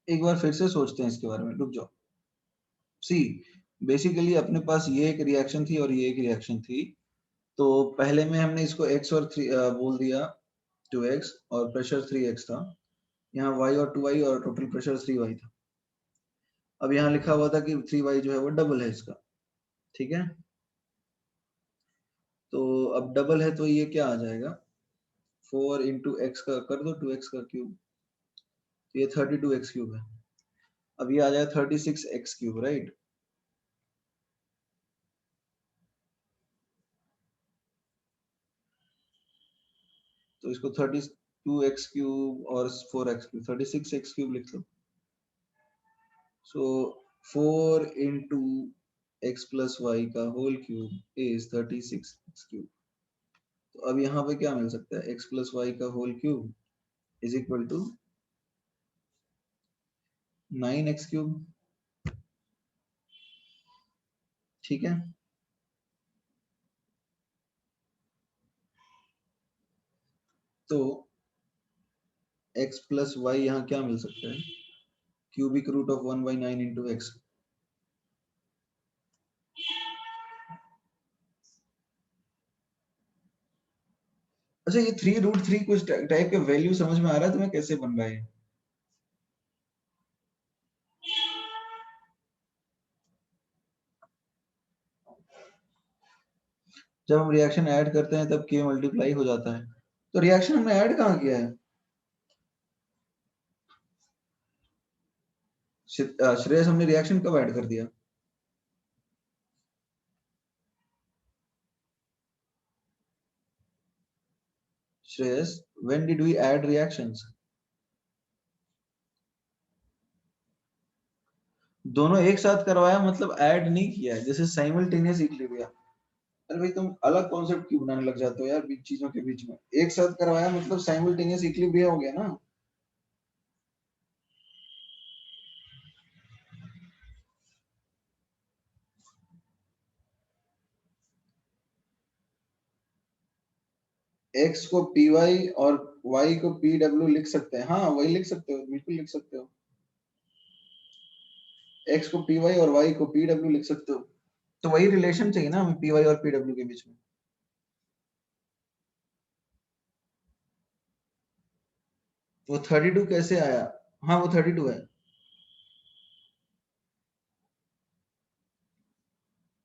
एक बार फिर से सोचते हैं इसके बारे में, रुक जाओ। सी, बेसिकली अपने पास ये एक रिएक्शन थी और ये एक रिएक्शन थी। तो पहले में हमने इसको x और 3 बोल दिया, 2x, और प्रेशर 3x था। यहाँ y और 2y और टोटल प्रेशर 3y था। अब यहाँ लिखा हुआ था कि 3y जो है वो डबल है इसका। ठीक है, तो अब डबल है तो ये क्या आ जाएगा, 4 इंटू एक्स का कर दो 2x का क्यूब, तो ये 32x क्यूब है। अब ये आ जाएगा 36x क्यूब, राइट। तो इसको 32x क्यूब और 4x क्यूब, 36x क्यूब लिख लो। So 4 into X plus Y का whole cube is 36x cube. तो अब यहाँ पे क्या मिल सकता है, x प्लस वाई का whole cube is equal to 9x cube. ठीक है, तो x प्लस वाई यहाँ क्या मिल सकता है, cubic root of 1/9 into X. अच्छा ये 3√3 कुछ टाइप के वैल्यू समझ में आ रहा है तुम्हें कैसे बन रहा है? जब हम रिएक्शन ऐड करते हैं तब k मल्टीप्लाई हो जाता है, तो रिएक्शन हमने ऐड कहाँ किया है? श्रेयस हमने रिएक्शन कब ऐड कर दिया? Shreyas, when did we add reactions? दोनों एक साथ करवाया मतलब ऐड नहीं किया है, जैसे साइमल्टेनियस इक्विलिब्रियम। अरे भाई तुम अलग कॉन्सेप्ट क्यों बनाने लग जाते हो यार बीच चीजों के बीच में? एक साथ करवाया मतलब साइमल्टेनियस इक्विलिब्रियम हो गया ना। x को py और y को pw लिख सकते हैं, हाँ वही लिख सकते हो, बिल्कुल लिख सकते हो। x को py और y को pw लिख सकते हो, तो वही रिलेशन चाहिए ना हमें py और pw के बीच में। वो 32 कैसे आया? हाँ वो 32 है।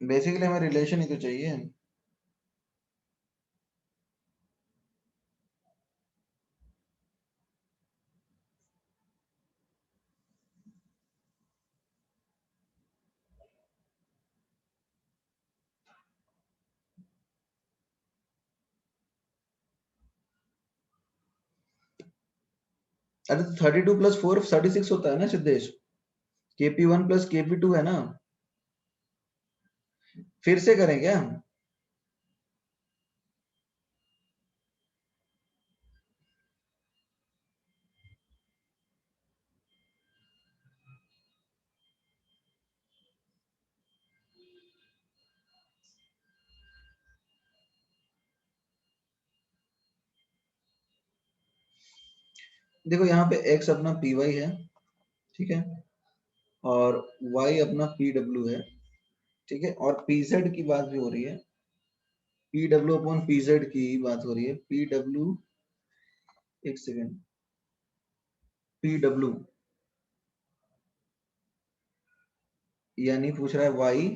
बेसिकली हमें रिलेशन ही तो चाहिए। अरे 32 प्लस 4 36 होता है ना सिद्धेश। kp1 प्लस kp2 है ना। फिर से करें क्या? देखो यहाँ पे x अपना py है, ठीक है, और y अपना pw है, ठीक है, और pz की बात भी हो रही है, pw अपॉन pz की बात हो रही है, pw, एक सेकेंड, pw यानी पूछ रहा है y,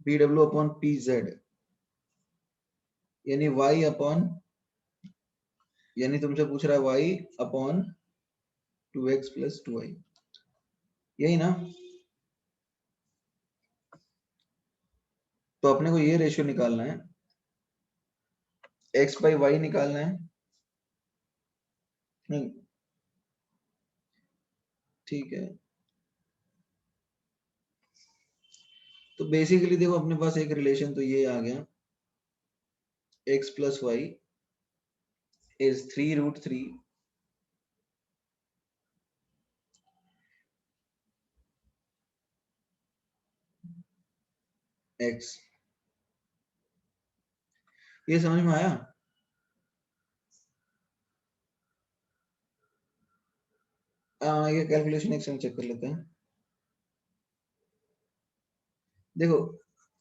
pw अपॉन pz यानी y अपॉन, यानी तुमसे पूछ रहा है y upon 2x plus 2y, यही ना? तो अपने को ये रेशियो निकालना है, x बाई y निकालना है। नहीं, ठीक है, तो बेसिकली देखो अपने पास एक रिलेशन तो ये आ गया, x plus Y is 3√3 x। ये समझ में आया? ये कैलकुलेशन एक चेक कर लेते हैं। देखो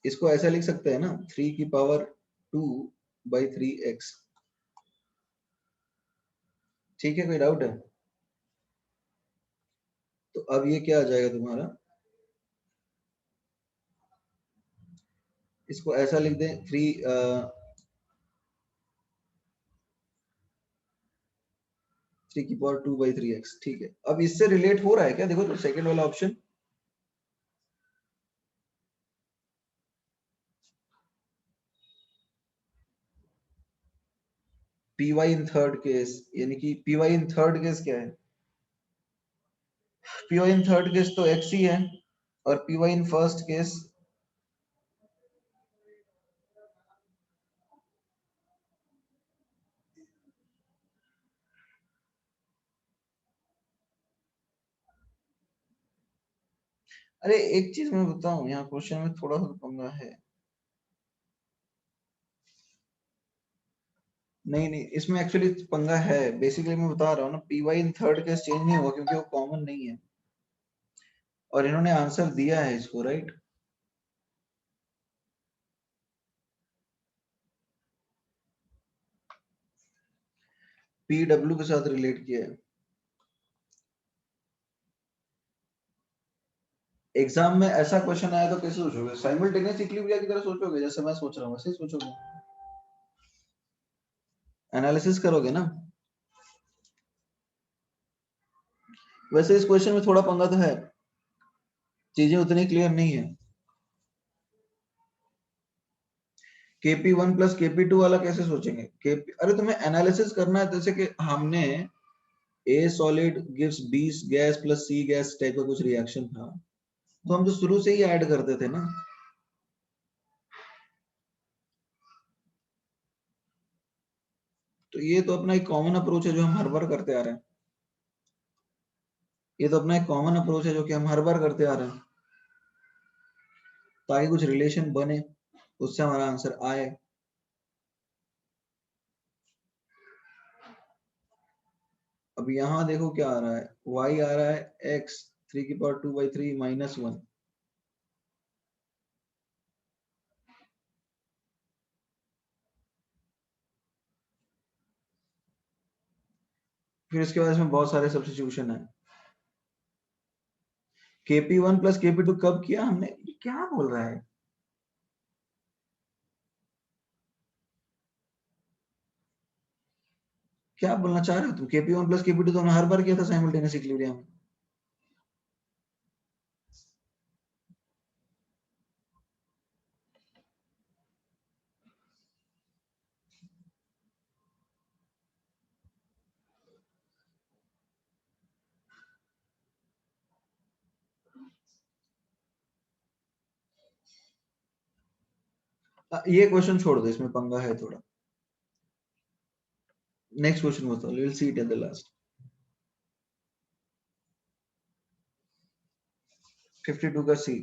इसको ऐसा लिख सकते हैं ना, 3 की पावर 2 बाई 3x। ठीक है, कोई डाउट है? तो अब ये क्या आ जाएगा तुम्हारा, इसको ऐसा लिख दें 3 की पावर 2 बाई 3x। ठीक है, अब इससे रिलेट हो रहा है क्या? देखो तो सेकंड वाला ऑप्शन, py इन थर्ड केस, यानी कि py इन थर्ड केस क्या है? py इन थर्ड केस तो x ही है, और py इन फर्स्ट केस, अरे एक चीज मैं बताऊं, यहाँ क्वेश्चन में थोड़ा सा पंगा है। नहीं नहीं, इसमें एक्चुअली पंगा है, बेसिकली मैं बता रहा हूँ ना, P Y in third case change नहीं होगा क्योंकि वो कॉमन नहीं है, और इन्होंने आंसर दिया है इसको, राइट? PW के साथ रिलेट किया है। एग्जाम में ऐसा क्वेश्चन आया तो कैसे सोचोगे? साइमल्टेनियस इक्विलिब्रिया की तरह सोचोगे, जैसे मैं सोच रहा हूँ वैसे ही सोचोगे, एनालिसिस करोगे ना। वैसे इस क्वेश्चन में थोड़ा पंगा तो है, चीजें उतनी क्लियर नहीं है। KP1 प्लस KP2 वाला कैसे सोचेंगे? अरे तुम्हें एनालिसिस करना है, जैसे कि हमने A solid gives B gas plus C gas type का कुछ रिएक्शन था, तो हम तो शुरू से ही ऐड करते थे ना। तो ये तो अपना एक कॉमन अप्रोच है जो हम हर बार करते आ रहे हैं। ये तो अपना एक कॉमन अप्रोच है जो कि हम हर बार करते आ रहे हैं, ताकि कुछ रिलेशन बने, उससे हमारा आंसर आए। अब यहाँ देखो क्या आ रहा है, y आ रहा है x 3 की पावर 2/3 -1। फिर इसके बाद इसमें बहुत सारे सब्स्टिट्यूशन है। KP1 प्लस KP2 कब किया हमने? ये क्या बोल रहा है? क्या बोलना चाह रहे हो तुम? KP1 प्लस KP2 तो हमने हर बार किया था साइमल्टेनियस इक्विलिब्रियम में। ये क्वेश्चन छोड़ दो, इसमें पंगा है थोड़ा। नेक्स्ट क्वेश्चन बताओ, will see it at the last. 52 का सी।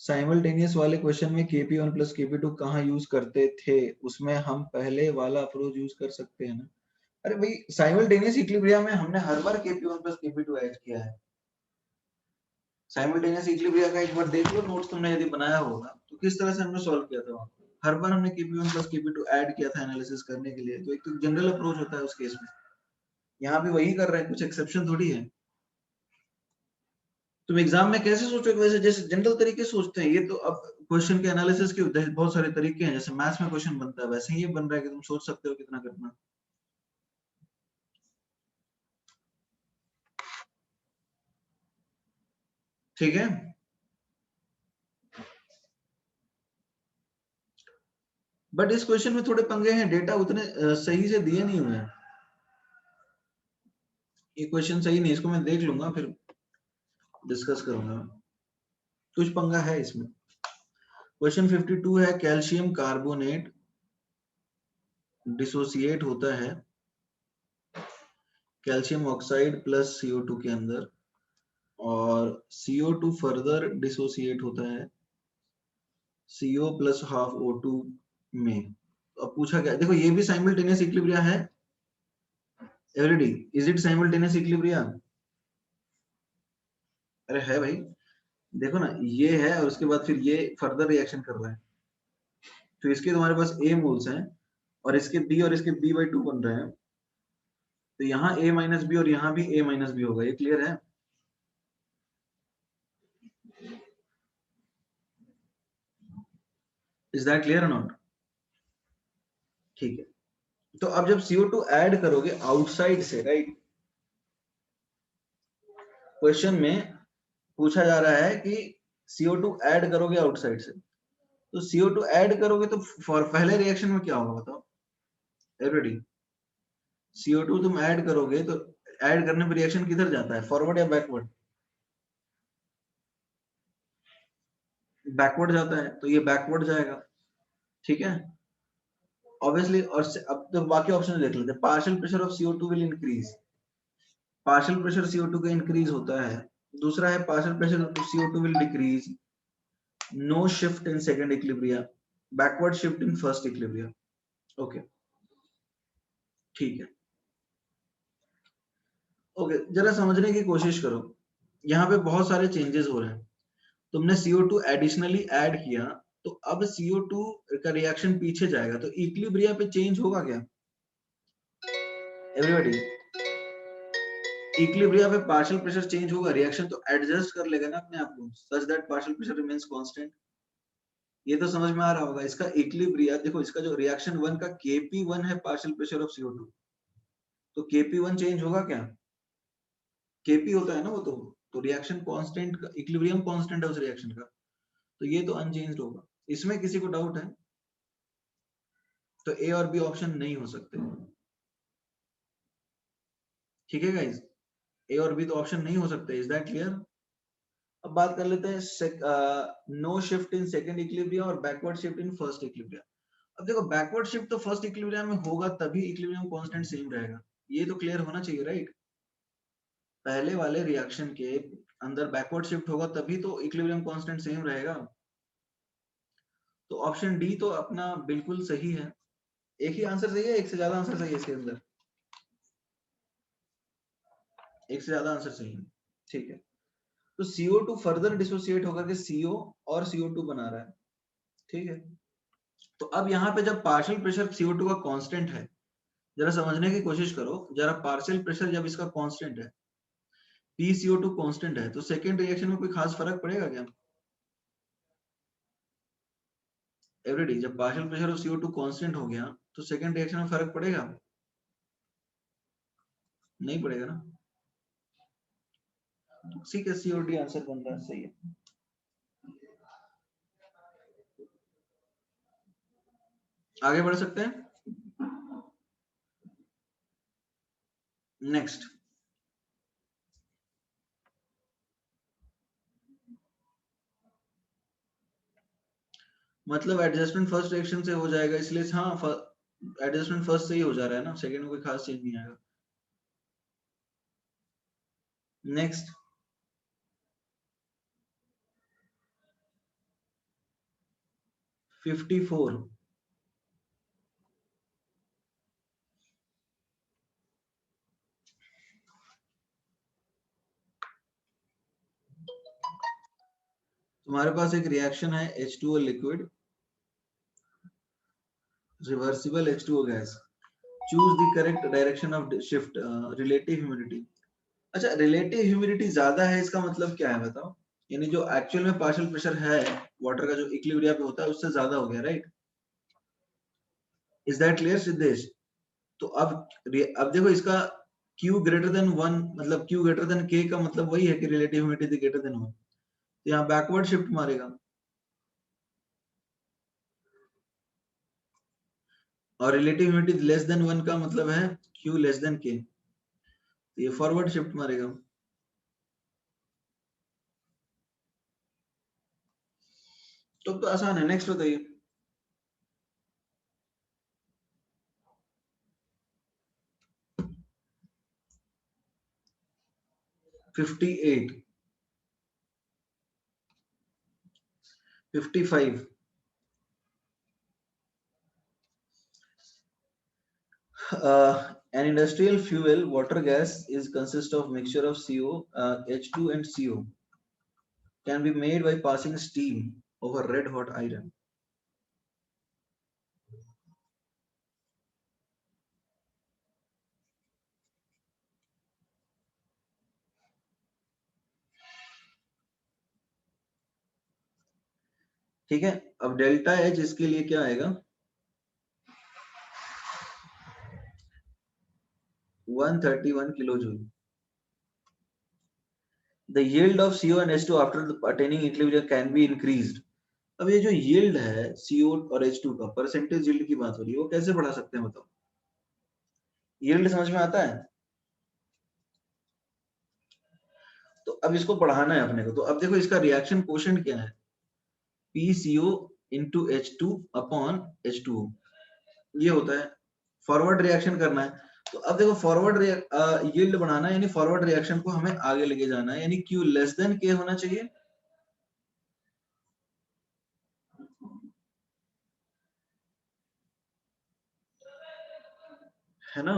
साइमल्टेनियस वाले क्वेश्चन में KP1 प्लस KP2 कहाँ यूज करते थे? उसमें हम पहले वाला अप्रोच यूज कर सकते हैं ना। अरे भाई, साइमल्टेनियस इक्विलिब्रियम में हमने हर बार KP1 प्लस KP2 ऐड किया है। साइमल्टेनियस इक्विलिब्रियम का एक बार देख लो नोट्स, तुमने यदि बनाया होगा तो किस तरह से हमने सॉल्व किया था वहां। हर बार हमने KP1 प्लस KP2 ऐड किया था एनालिसिस करने के लिए, तो एक तो जनरल अप्रोच होता है उस केस में। यहाँ भी वही कर रहे हैं, कुछ एक्सेप्शन थोड़ी है। तुम एग्जाम में कैसे सोचोगे? वैसे जैसे जनरल तरीके से सोचते हैं, ये तो अब क्वेश्चन के एनालिसिस के बहुत सारे तरीके हैं, जैसे मैथ्स में क्वेश्चन बनता है वैसे ही ये बन रहा है कि तुम सोच सकते हो कितना करना। ठीक है, बट इस क्वेश्चन में थोड़े पंगे हैं, डेटा उतने सही से दिए नहीं हुए हैं। ये क्वेश्चन सही नहीं, इसको मैं देख लूंगा फिर डिस्कस करूंगा। कुछ पंगा है इसमें। क्वेश्चन 52 है, कैल्शियम कार्बोनेट डिसोसिएट होता है कैल्शियम ऑक्साइड प्लस CO2 के अंदर, और CO2 फर्दर डिसोसिएट होता है CO प्लस हाफ O2 में। अब पूछा क्या, देखो ये भी साइमल्टेनियस इक्विलिब्रिया है every day. Is it simultaneous equilibria? अरे है भाई, देखो ना, ये है और उसके बाद फिर ये फर्दर रिएक्शन कर रहा है, तो इसके तुम्हारे पास A मोल्स हैं और इसके B और इसके B/2 बन रहे हैं, तो यहाँ A माइनस बी और यहाँ भी A माइनस बी होगा। ये क्लियर है? इज दैट क्लियर और नॉट? ठीक है, तो अब जब CO2 ऐड करोगे आउटसाइड से, राइट, क्वेश्चन में पूछा जा रहा है कि CO2 ऐड करोगे आउटसाइड से, तो CO2 ऐड करोगे तो पहले रिएक्शन में क्या होगा बताओ एवरीडी? CO2 तुम ऐड करोगे तो ऐड करने पर रिएक्शन किधर जाता है, फॉरवर्ड या बैकवर्ड? बैकवर्ड जाता है, तो ये बैकवर्ड जाएगा। ठीक है, ऑब्वियसली। और अब तो बाकी ऑप्शन देख लेते हैं। Partial pressure of CO2 will increase, partial pressure CO2 का इंक्रीज होता है। दूसरा है partial pressure of CO2 will decrease, no shift in second equilibria, backward shift in first equilibria. Okay, ठीक है। ओके, जरा समझने की कोशिश करो, यहाँ पे बहुत सारे चेंजेस हो रहे हैं। तुमने CO2 एडिशनली ऐड किया, तो अब CO2 का रिएक्शन पीछे जाएगा, तो इक्विलिब्रिया पे चेंज होगा क्या एवरीबॉडी? इक्विलिब्रिया पे पार्शियल प्रेशर चेंज होगा, रिएक्शन तो एडजस्ट कर लेगा ना अपने आप को, such that partial pressure remains constant. ये तो समझ में आ रहा होगा। इसका इक्विलिब्रिया देखो, इसका जो रिएक्शन 1 का Kp1 है पार्शियल प्रेशर ऑफ CO2, तो Kp1 चेंज होगा क्या? Kp होता है ना वो, तो रिएक्शन कांस्टेंट का इक्विलिब्रियम कांस्टेंट है उस रिएक्शन का, तो ये तो अनचेंज्ड होगा। इसमें किसी को डाउट है? तो ए और बी ऑप्शन नहीं हो सकते, ठीक है गाइस? ए और बी तो ऑप्शन नहीं हो सकते, इज दैट क्लियर? अब बात कर लेते हैं no shift in second equilibrium और backward shift in first equilibrium. अब देखो, बैकवर्ड शिफ्ट तो फर्स्ट इक्विलिब्रियम में होगा तभी इक्विलिब्रियम कांस्टेंट सेम रहेगा, ये तो क्लियर होना चाहिए राइट? पहले वाले रिएक्शन के अंदर बैकवर्ड शिफ्ट होगा तभी तो इक्विलिब्रियम कांस्टेंट सेम रहेगा। तो ऑप्शन डी तो अपना बिल्कुल सही है। एक ही आंसर सही है, एक से ज्यादा आंसर सही है इसके अंदर? एक से ज्यादा आंसर सही है, ठीक है। तो CO2 फर्दर डिसोसिएट होकर के CO और CO2 बना रहा है, ठीक है। तो अब यहाँ पे जब पार्शियल प्रेशर CO2 का कांस्टेंट है, जरा समझने की कोशिश करो, जरा पार्शियल प्रेशर जब इसका कांस्टेंट है, PCO2 कांस्टेंट है, तो सेकेंड रिएक्शन में कोई खास फर्क पड़ेगा क्या एवरीडी? जब partial pressure of CO2 constant हो गया तो सेकेंड रिएक्शन में फर्क पड़ेगा? नहीं पड़ेगा ना, ठीक है। COD आंसर बन रहा है, सही है। आगे बढ़ सकते हैं नेक्स्ट। मतलब एडजस्टमेंट फर्स्ट रिएक्शन से हो जाएगा, इसलिए हाँ एडजस्टमेंट फर्स्ट से ही हो जा रहा है ना, सेकंड में कोई खास चेंज नहीं आएगा। नेक्स्ट, $54। तुम्हारे पास एक रिएक्शन है H2O liquid, reversible H2O gas, choose the correct direction of shift relative humidity. अच्छा, रिलेटिव ह्यूमिडिटी ज्यादा है इसका मतलब क्या है बताओ? यानी जो एक्चुअल में पार्शियल प्रेशर है वाटर का जो इक्विलिब्रिया पे होता है उससे ज्यादा हो गया, right? Is that clear Siddhesh? तो अब देखो, इसका Q ग्रेटर देन 1 मतलब Q ग्रेटर देन K का मतलब वही है कि रिलेटिव ह्यूमिडिटी ग्रेटर देन 1, तो यहाँ बैकवर्ड शिफ्ट मारेगा। और रिलेटिव ह्यूमिडिटी लेस देन 1 का मतलब है Q लेस देन K, तो ये फॉरवर्ड शिफ्ट मारेगा। तो आसान है, नेक्स्ट बताइए। 58, 55, an industrial fuel water gas is consist of mixture of CO, H2 and CO, can be made by passing steam over red hot iron. ठीक है, अब डेल्टा H इसके लिए क्या आएगा? 131 kilo joule. The yield of CO and H2 after attaining equilibrium can be increased. अब ये जो yield है CO और H2 का, परसेंटेज yield की बात हो रही है, वो कैसे बढ़ा सकते हैं बताओ? yield समझ में आता है? तो अब इसको बढ़ाना है अपने को, तो अब देखो इसका रिएक्शन कोशेंट क्या है? PCO into H2 upon H2O, ये होता है। फॉरवर्ड रिएक्शन करना है, तो अब देखो फॉरवर्ड यील्ड बढ़ाना है, यानी फॉरवर्ड रिएक्शन को हमें आगे लेके जाना है, यानी Q लेस देन K होना चाहिए। है ना?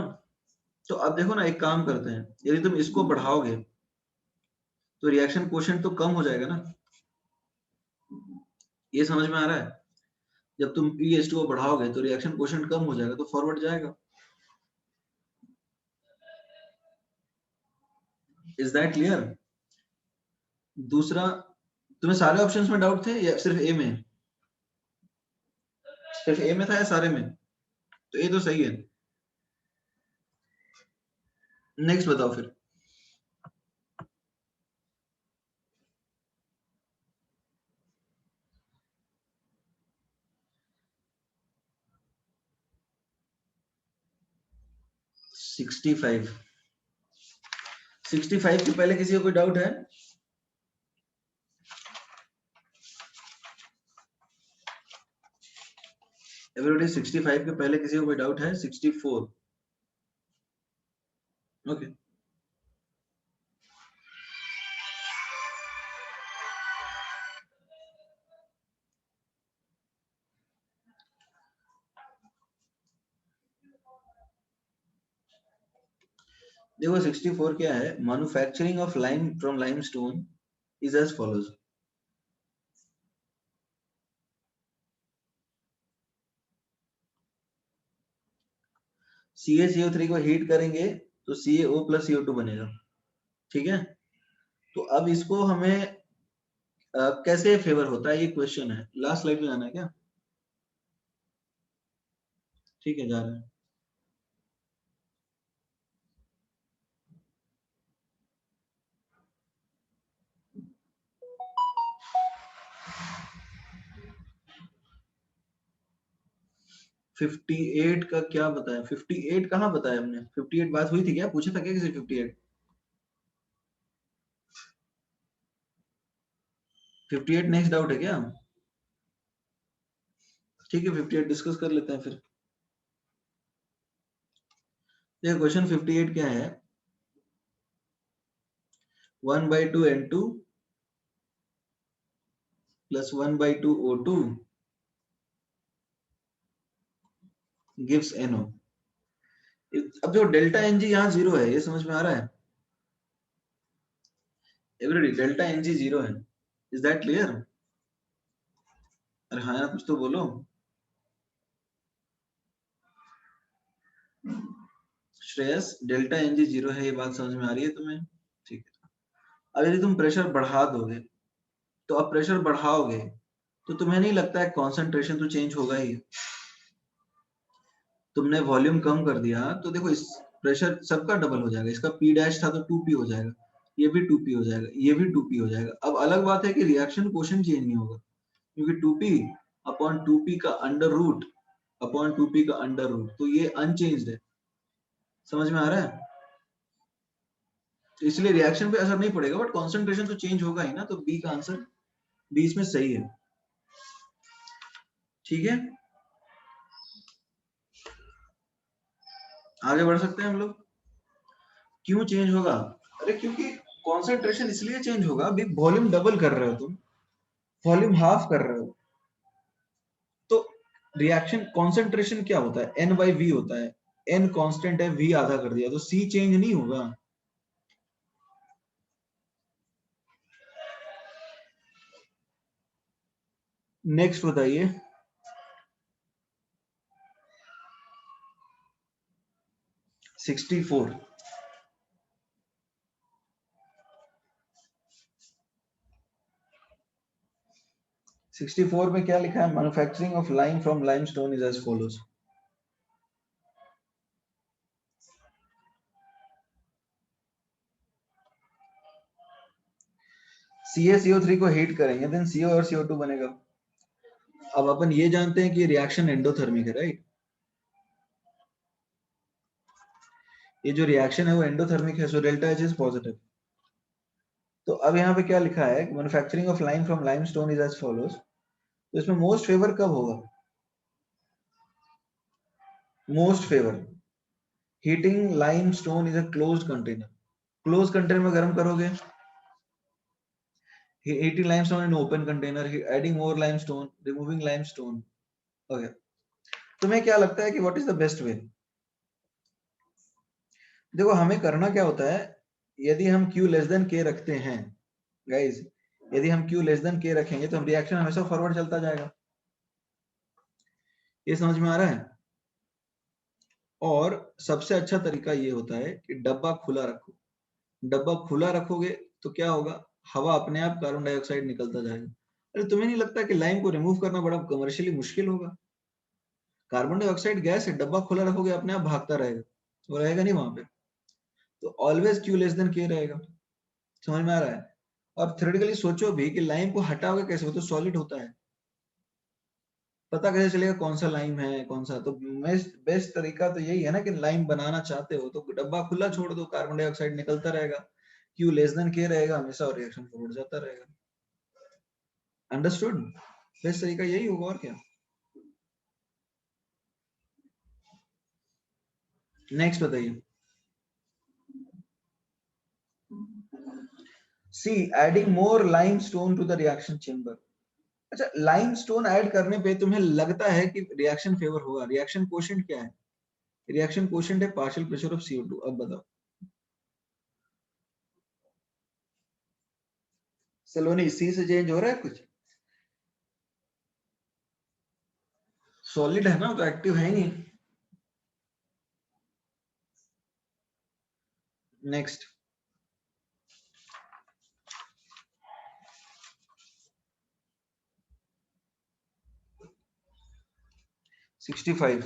तो अब देखो ना, एक काम करते हैं, यदि तुम इसको बढ़ाओगे तो रिएक्शन कोशेंट तो कम हो जाएगा ना। ये समझ में आ रहा है? जब तुम P/H2O बढ़ाओगे तो रिएक्शन कोएफिशिएंट कम हो जाएगा तो फॉरवर्ड जाएगा। Is that clear? दूसरा, तुम्हें सारे ऑप्शंस में डाउट थे या सिर्फ ए में? सिर्फ ए में था या सारे में? तो ए तो सही है। नेक्स्ट बताओ फिर। सिक्सटी फाइव के पहले किसी को कोई डाउट है? एवरीबॉडी 65 के पहले किसी को कोई डाउट है? 64। ओके। देखो 64 क्या है, manufacturing of lime from limestone is as follows. CaCO3 को हीट करेंगे तो CaO प्लस CO2 बनेगा, ठीक है? तो अब इसको हमें कैसे फेवर होता है ये क्वेश्चन है। लास्ट स्लाइड पे जाना है क्या? ठीक है, जा रहे हैं। फिफ्टी एट का क्या बताया? 58 कहाँ बताया हमने? 58 बात हुई थी क्या? पूछा था क्या किसी? 58 नेक्स्ट डाउट है क्या? ठीक है, 58 डिस्कस कर लेते हैं फिर। देखो क्वेश्चन 58 क्या है, 1/2 N2 plus 1/2 O2 gives NO। अब जो डेल्टा Ng यहाँ जीरो है, ये समझ में आ रहा है? एवरीबॉडी डेल्टा Ng जीरो है। Is that clear? अरे हाँ यार, कुछ तो बोलो। श्रेयस, डेल्टा Ng जीरो है, ये बात समझ में आ रही है तुम्हें? ठीक है। अब यदि तुम प्रेशर बढ़ा दोगे, तो अब प्रेशर बढ़ाओगे तो तुम्हें नहीं लगता है कॉन्सेंट्रेशन तो चेंज होगा ही? तुमने वॉल्यूम कम कर दिया तो देखो इस प्रेशर सबका डबल हो जाएगा। इसका P डैश था तो 2P हो जाएगा, ये भी 2P हो जाएगा, ये भी 2P हो जाएगा। अब अलग बात है कि रिएक्शन कोएफिशिएंट चेंज नहीं होगा, क्योंकि 2P अपॉन 2P का अंडर रूट अपॉन 2P का अंडर रूट, तो ये अनचेंज्ड है। समझ में आ रहा है? तो इसलिए रिएक्शन पे असर नहीं पड़ेगा, बट कॉन्सेंट्रेशन तो चेंज होगा ही ना। तो बी का आंसर, बी इसमें सही है। ठीक है, आगे बढ़ सकते हैं हम लोग। क्यों चेंज होगा? अरे क्योंकि कॉन्सेंट्रेशन इसलिए चेंज होगा, अभी वॉल्यूम डबल कर रहे हो तुम, वॉल्यूम हाफ कर रहे हो, तो रिएक्शन कॉन्सेंट्रेशन क्या होता है? N/V होता है। N कांस्टेंट है, V आधा कर दिया, तो C चेंज नहीं होगा। नेक्स्ट बताइए। 64 64 में क्या लिखा है? Manufacturing of lime from limestone is as follows. CaCO3 को हीट करेंगे, देन CO और CO2 बनेगा। अब अपन ये जानते हैं कि रिएक्शन एंडोथर्मिक है, राइट? ये जो रिएक्शन है वो एंडोथर्मिक है, so delta H is positive. तो अब यहाँ पे क्या लिखा है? Manufacturing of lime from limestone is as follows. तो इसमें मोस्ट फेवर कब होगा? Most favour, heating limestone is a closed container. Close container में गर्म करोगे, heating limestone in open container, adding more limestone, removing limestone. Okay. तुम्हें क्या लगता है कि what is the best way? देखो हमें करना क्या होता है, यदि हम Q लेस देन K रखते हैं गाइस, यदि हम Q लेस देन K रखेंगे तो हम रिएक्शन हमेशा फॉरवर्ड चलता जाएगा। ये समझ में आ रहा है? और सबसे अच्छा तरीका ये होता है कि डब्बा खुला रखो। डब्बा खुला रखोगे तो क्या होगा, हवा अपने आप कार्बन डाइऑक्साइड निकलता जाएगा। अरे तुम्हें नहीं लगता कि लाइम को रिमूव करना बड़ा कमर्शियली मुश्किल होगा? कार्बन डाइऑक्साइड गैस है, डब्बा खुला रखोगे अपने आप भागता रहेगा, वो रहेगा नहीं वहां पे। तो always Q less than K रहेगा। समझ में आ रहा है? और थ्योरेटिकली सोचो भी कि लाइम को हटाओगे कैसे, वो तो सॉलिड होता है। पता कैसे चलेगा कौन सा लाइम है कौन सा? तो बेस्ट तरीका तो यही है ना कि लाइम बनाना चाहते हो तो डब्बा खुला छोड़ दो, कार्बन डाइऑक्साइड निकलता रहेगा, Q लेस देन K रहेगा हमेशा और रिएक्शन फॉरवर्ड जाता रहेगा। अंडरस्टूड? बेस्ट तरीका यही होगा और क्या। नेक्स्ट बताइए। C adding more limestone to the reaction chamber. अच्छा, लाइमस्टोन ऐड करने पे तुम्हें लगता है कि रिएक्शन फेवर होगा? रिएक्शन कोशेंट क्या है? रिएक्शन कोशेंट है पार्शियल प्रेशर ऑफ CO2। अब बताओ सलोनी, सी से चेंज हो रहा है कुछ? सॉलिड है ना, तो एक्टिव है ही नहीं। Next 65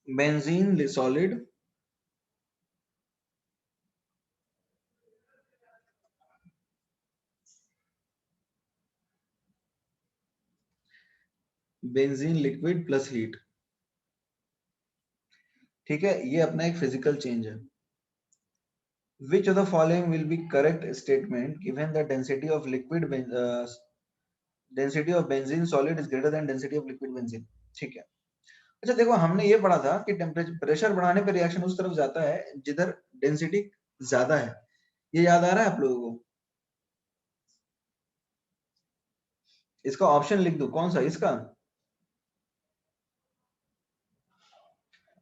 benzene solid benzene liquid plus heat. ठीक है, ये अपना एक फिजिकल चेंज है। Which of the following will be correct statement given the density of liquid density of benzene solid is greater than density of liquid benzene? ठीक है। अच्छा देखो, हमने ये पढ़ा था कि टेम्परेचर प्रेशर बढ़ाने पर रिएक्शन उस तरफ जाता है जिधर डेंसिटी ज्यादा है। ये याद आ रहा है आप लोगों को? इसका ऑप्शन लिख दो, कौन सा इसका?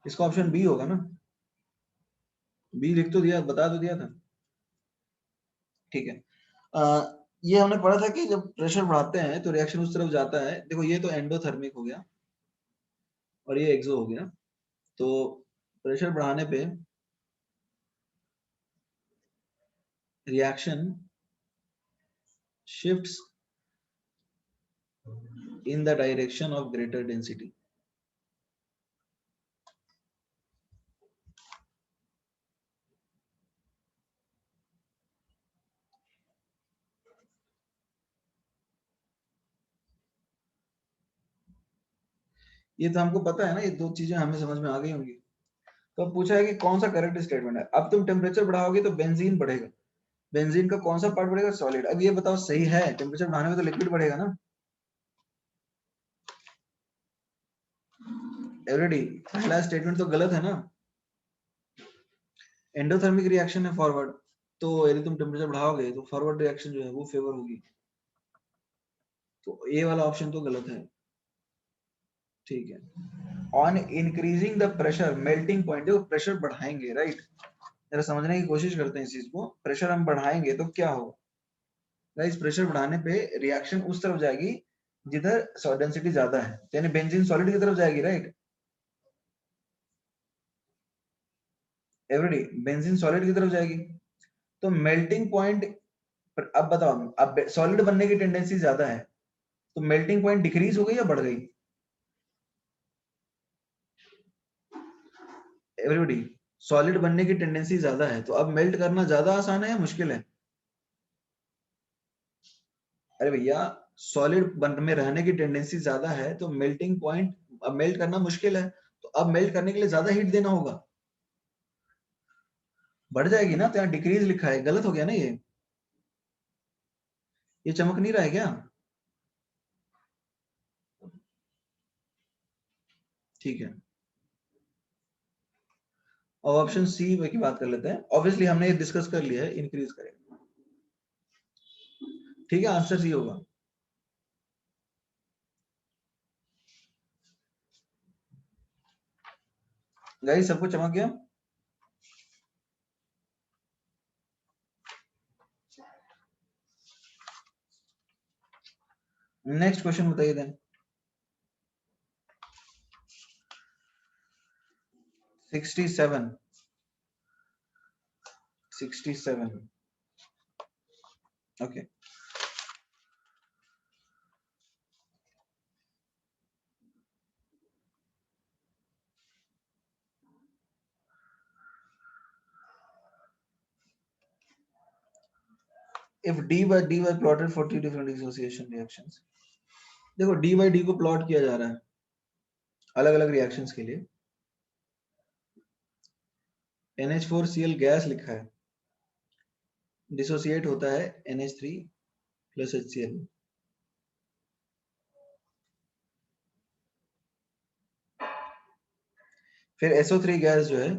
इसका ऑप्शन बी होगा ना? बी लिख तो दिया, बता तो दिया था। ठीक है। ये हमने पढ़ा था कि जब प्रेशर बढ़ाते हैं तो रिएक्शन उस तरफ जाता है। देखो ये तो एंडोथर्मिक हो गया और ये एक्सो हो गया। तो प्रेशर बढ़ाने पे reaction shifts in the direction of greater density। ये तो हमको पता है ना, ये दो चीजें हमें समझ में आ गई होंगी। तो अब पूछा है कि कौन सा करेक्ट स्टेटमेंट है। अब तुम टेम्परेचर बढ़ाओगे तो बेंजीन बढ़ेगा। बेंजीन का कौन सा पार्ट बढ़ेगा? सॉलिड। अब ये बताओ सही है? टेम्परेचर बढ़ाने में तो लिक्विड बढ़ेगा ना। एवरीडी, पहला स्टेटमेंट तो गलत है ना। एंडोथर्मिक रिएक्शन है फॉरवर्ड, तो यदि तुम टेम्परेचर बढ़ाओगे तो फॉरवर्ड रिएक्शन जो है वो फेवर होगी। तो ए वाला ऑप्शन तो गलत है। ठीक है। On increasing the pressure melting point, देखो प्रेशर बढ़ाएंगे, राइट? जरा समझने की कोशिश करते हैं इस चीज को। प्रेशर हम बढ़ाएंगे तो क्या होगा? गाइस, प्रेशर बढ़ाने पे रिएक्शन उस तरफ जाएगी जिधर डेंसिटी ज्यादा है, यानी बेंजीन सॉलिड की तरफ जाएगी, राइट? एवरीडी, बेंजीन सॉलिड की तरफ जाएगी। तो मेल्टिंग पॉइंट, अब बताओ, अब सॉलिड बनने की टेंडेंसी ज्यादा है तो मेल्टिंग पॉइंट डिक्रीज हो गई या बढ़ गई? एवरीबॉडी, सॉलिड बनने की टेंडेंसी ज्यादा है तो अब मेल्ट करना ज्यादा आसान है या मुश्किल है? अरे भैया, सॉलिड बन में रहने की टेंडेंसी ज्यादा है तो मेल्टिंग पॉइंट, अब मेल्ट करना मुश्किल है तो अब मेल्ट करने के लिए ज्यादा हीट देना होगा, बढ़ जाएगी ना। तो यहाँ डिक्रीज लिखा है, गलत हो गया ना ये चमक नहीं रहा है क्या? ठीक है। अब ऑप्शन सी की बात कर लेते हैं। ऑब्वियसली हमने ये डिस्कस कर लिया है, इंक्रीज करेगा। ठीक है, आंसर सी होगा। गाइस, सबको चमक गया? नेक्स्ट क्वेश्चन बताइए then. 67 okay. If d by d was plotted for two different dissociation reactions, देखो d by d को प्लॉट किया जा रहा है अलग अलग रिएक्शंस के लिए। NH4Cl गैस लिखा है, डिसोसिएट होता है NH3 प्लस HCl। फिर SO3 गैस जो है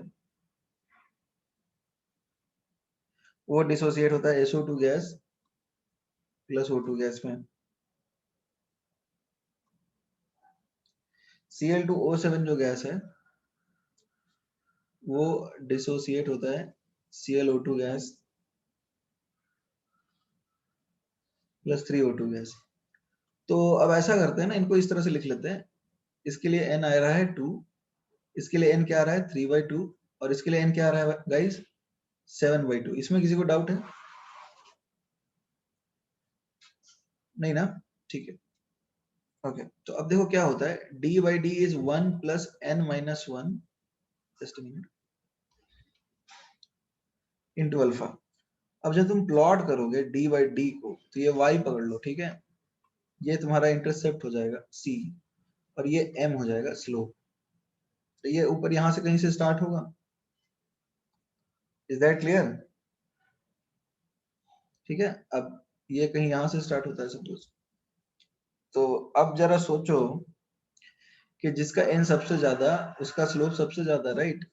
वो डिसोसिएट होता है SO2 gas plus O2 gas में। Cl2O7 जो गैस है वो डिसोसिएट होता है ClO2 gas plus 3O2 gas. तो अब ऐसा करते हैं ना, इनको इस तरह से लिख लेते हैं। इसके लिए n आ रहा है 2, इसके लिए n क्या आ रहा है 3/2 और इसके लिए n क्या आ रहा है गाइस 7/2। इसमें किसी को डाउट है? नहीं ना, ठीक है ओके। तो अब देखो क्या होता है, d by d is 1 plus n minus 1 just a minute into alpha. अब जब तुम प्लॉट करोगे d by d को तो ये y पकड़ लो, ठीक है, ये तुम्हारा इंटरसेप्ट हो जाएगा c और ये m हो जाएगा स्लोप। तो ये ऊपर यहां से कहीं से स्टार्ट होगा। Is that clear? ठीक है, अब ये कहीं यहां से स्टार्ट होता है सपोज। तो अब जरा सोचो कि जिसका n सबसे ज्यादा उसका स्लोप सबसे ज्यादा, राइट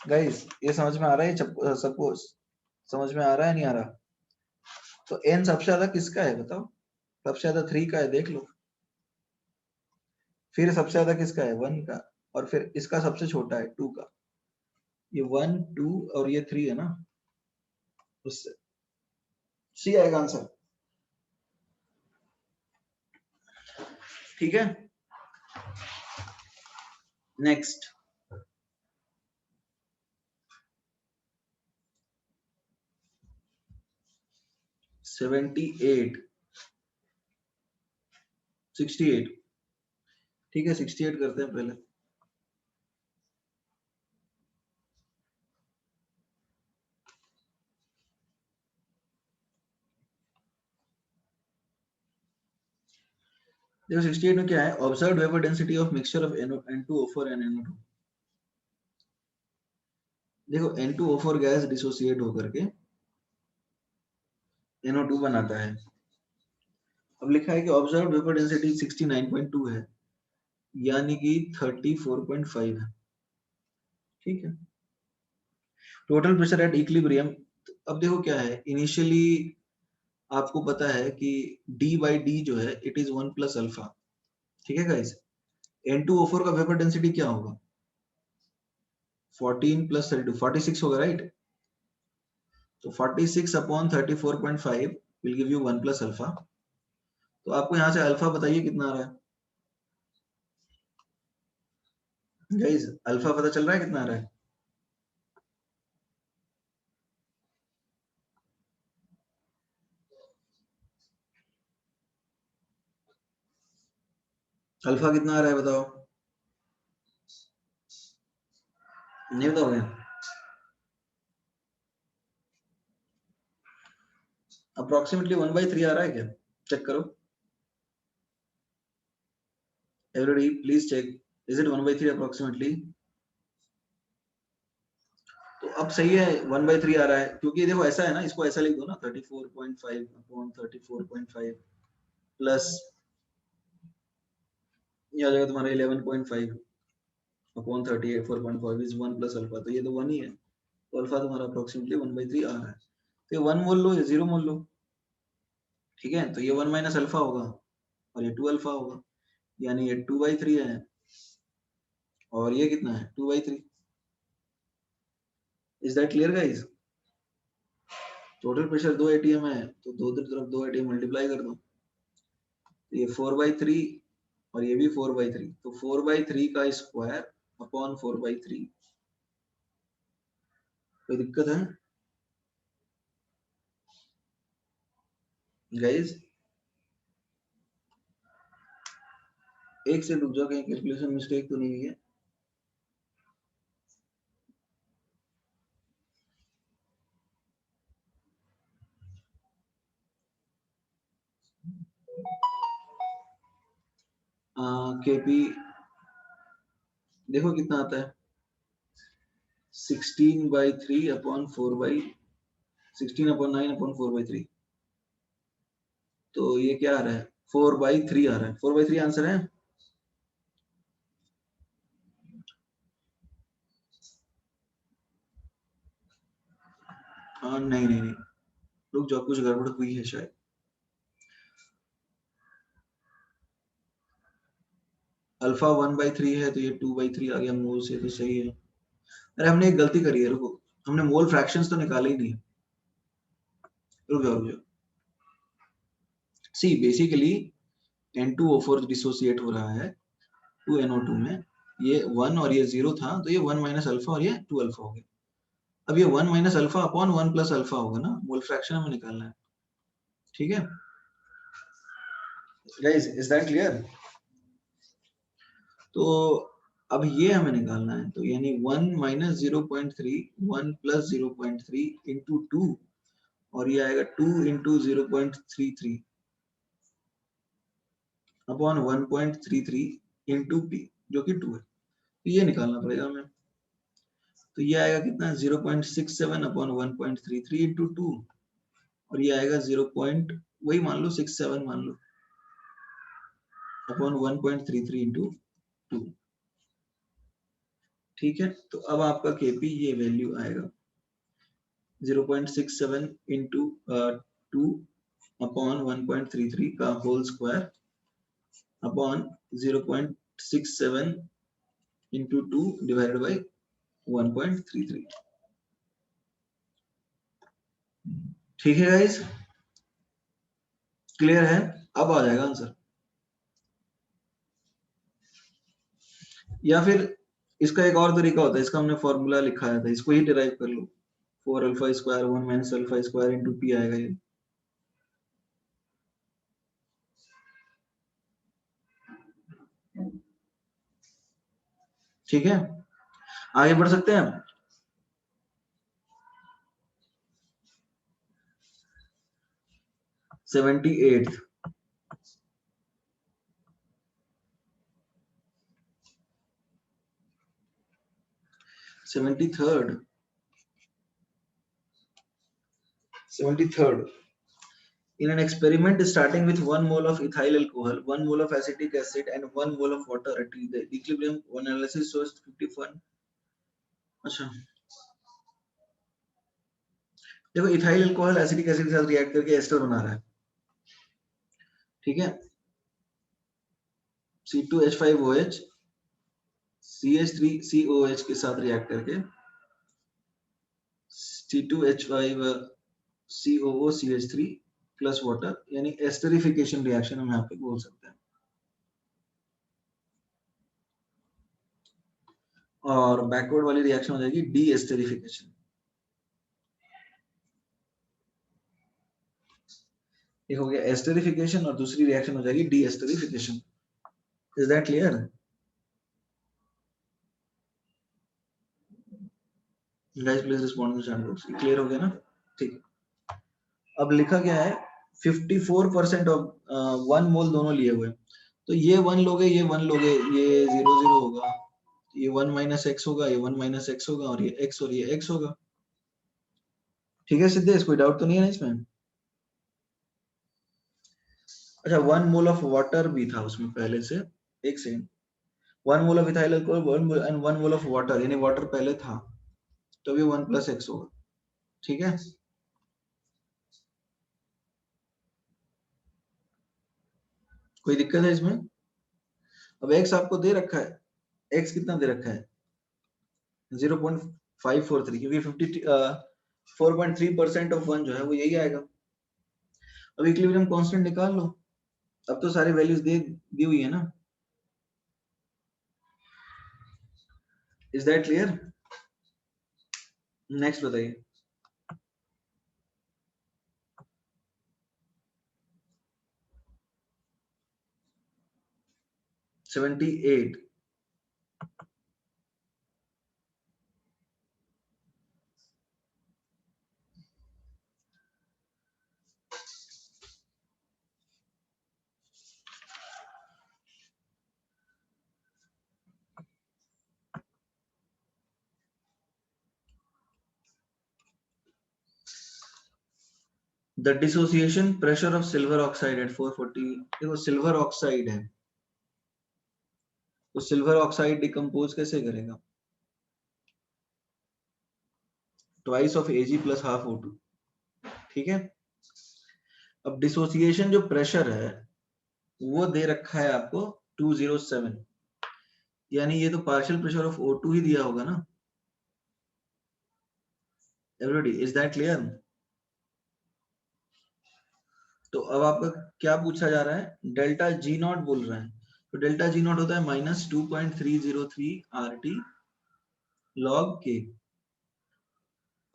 गाइस? ये समझ में आ रहा है? सपोज समझ में आ रहा है नहीं आ रहा? तो n सबसे ज्यादा किसका है बताओ? सबसे ज्यादा 3 का है, देख लो। फिर सबसे ज्यादा किसका है 1 का, और फिर इसका सबसे छोटा है 2 का। ये 1 2 और ये 3 है ना, उससे सी आएगा आंसर। ठीक है, नेक्स्ट। सेवेंटी 68 ठीक है, 68 करते हैं पहले। देखो 68 में क्या है, observed vapour density of mixture of N2O4 and NO2। देखो N2O4 गैस डिसोसिएट होकर के NO2 बनाता है। अब लिखा है कि ऑब्जर्व्ड वेपर डेंसिटी 69.2 है, यानी कि 34.5 है, ठीक है। टोटल प्रेशर एट इक्विलिब्रियम, अब देखो क्या है, इनिशियली आपको पता है कि d by d जो है इट इज 1 प्लस अल्फा, ठीक है गाइस। N2O4 का वेपर डेंसिटी क्या होगा 14 प्लस 32 46 होगा, राइट? तो 46 upon 34.5 will give you 1 plus alpha. तो आपको यहाँ से अल्फा बताइए कितना आ रहा है गाइस? अल्फा पता चल रहा है कितना आ रहा है? अल्फा कितना आ रहा है बताओ? नहीं बताओगे? अप्रोक्सीमेटली 1/3 आ रहा है क्या? चेक करो everybody, please check, is it 1/3 approximately? तो अब सही है 1/3 आ रहा है, क्योंकि देखो ऐसा है ना, इसको ऐसा लिख दो ना 34.5 अपॉन 34.5 प्लस ये आ जाएगा तुम्हारा 11.5 अपॉन 34.5 इज 1 प्लस अल्फा। तो ये तो 1 ही है, तो अल्फा तुम्हारा अप्रोक्सीमेटली 1/3 आ रहा है। तो ये 1 मोल लो, ये 0 मोल लो, ठीक है। तो ये 1 माइनस अल्फा होगा और ये 2 अल्फा होगा, यानी ये 2/3 है और ये कितना है 2/3। Is that clear guys? Total pressure 2 atm है, तो दोनों तरफ 2 atm मल्टीप्लाई कर दो, ये 4/3 और ये भी 4/3, तो 4/3 का स्क्वायर अपॉन 4/3। कोई दिक्कत है गाइस? एक से रुक जाओ, कहीं कैलकुलेशन मिस्टेक तो नहीं हुई है? केपी देखो कितना आता है, 16/3 अपॉन 16/9/4/3। तो ये क्या आ रहा है, 4/3 आ रहा है। 4/3 आंसर है। हाँ नहीं नहीं नहीं, रुक जाओ, कुछ गड़बड़ हुई है शायद। अल्फा 1/3 है तो ये 2/3 आ गया मोल से, तो सही है। अरे हमने एक गलती करी है, रुको, हमने मोल फ्रैक्शंस तो निकाले ही नहीं। रुक जाओ रुक जाओ। सी बेसिकली N2O4 डिसोसिएट हो रहा है 2NO2 में, ये 1 और ये 0 था, तो ये 1 माइनस अल्फा और ये 2 अल्फा हो गया। अब ये 1 minus alpha upon 1 plus alpha होगा ना, मोल फ्रैक्शन हमें निकालना है। ठीक है गाइस, इज दैट क्लियर? तो अब ये हमें निकालना है, तो यानी 1 माइनस 0.3 1 प्लस 0.3 इंटू 2, और ये आएगा 2 इंटू 0.33 अपॉन 1.33 इंटू पी, जो कि 2 है। तो ये निकालना पड़ेगा हमें। तो ये आएगा कितना, 0.67 अपॉन 1.33 इंटू 2, और ये आएगा 0. वही मान लो 67 मान लो अपॉन 1.33 इंटू 2। ठीक है, तो अब आपका केपी ये वैल्यू आएगा 0.67 इंटू 2 अपॉन 1.33 का whole square upon 0.67 into 2 divided by 1.33। ठीक है गाइस, क्लियर है? अब आ जाएगा आंसर। या फिर इसका एक और तरीका होता है, इसका हमने फॉर्मूला लिखा था, इसको ही डिराइव कर लो। 4 alpha square 1 minus alpha square into P आएगा ये। ठीक है, आगे बढ़ सकते हैं हम। 78th 73rd 73rd in an experiment starting with 1 mole of ethyl alcohol, 1 mole of acetic acid and 1 mole of water at the equilibrium analysis shows 51। अच्छा देखो, इथाइल अल्कोहल एसिटिक एसिड के साथ रिएक्ट करके एस्टर बना रहा है। ठीक है, C2H5OH CH3COH के साथ रिएक्ट करके C2H5COO प्लस वाटर, यानी एस्टरिफिकेशन रिएक्शन हम यहाँ पे बोल सकते हैं। और बैकवर्ड वाली रिएक्शन हो जाएगी डी एस्टरिफिकेशन। एक हो गया एस्टरिफिकेशन और दूसरी रिएक्शन हो जाएगी D esterification. Is that clear guys? Please respond in the chat box. Clear हो गया ना? ठीक है, अब लिखा गया है 54% ऑफ 1 मोल दोनों लिए हुए, तो ये 1 लोगे ये 1 लोगे, ये 0 0 होगा, ये 1 माइनस एक्स होगा, ये 1 माइनस एक्स होगा, और ये x और ये x होगा। ठीक है सिद्धेश, कोई डाउट तो नहीं है ना इसमें? अच्छा, 1 मोल ऑफ वाटर भी था उसमें पहले से, एक second, 1 mole of ethyl alcohol and 1 mole of water, यानी वाटर पहले था, तो ये 1 प्लस एक्स होगा। ठीक है, कोई दिक्कत है इसमें? अब x आपको दे रखा है, x कितना दे रखा है 0.543, क्योंकि 4.3% ऑफ 1 जो है वो यही आएगा। अब इक्विलिब्रियम कांस्टेंट निकाल लो, अब तो सारी वैल्यूज दी हुई है ना, इज दैट क्लियर? नेक्स्ट बताइए। 78। The dissociation pressure of silver oxide at 440। देखो सिल्वर ऑक्साइड है, तो सिल्वर ऑक्साइड डिकम्पोज कैसे करेगा? Twice of Ag plus half O2। ठीक है, अब डिसोसिएशन जो प्रेशर है वो दे रखा है आपको 207, यानी ये तो पार्शियल प्रेशर ऑफ O2 ही दिया होगा ना। Everybody, is that clear? तो अब आपका क्या पूछा जा रहा है? डेल्टा जी नॉट बोल रहा है, तो डेल्टा जी नॉट होता है -2.303 RT log K।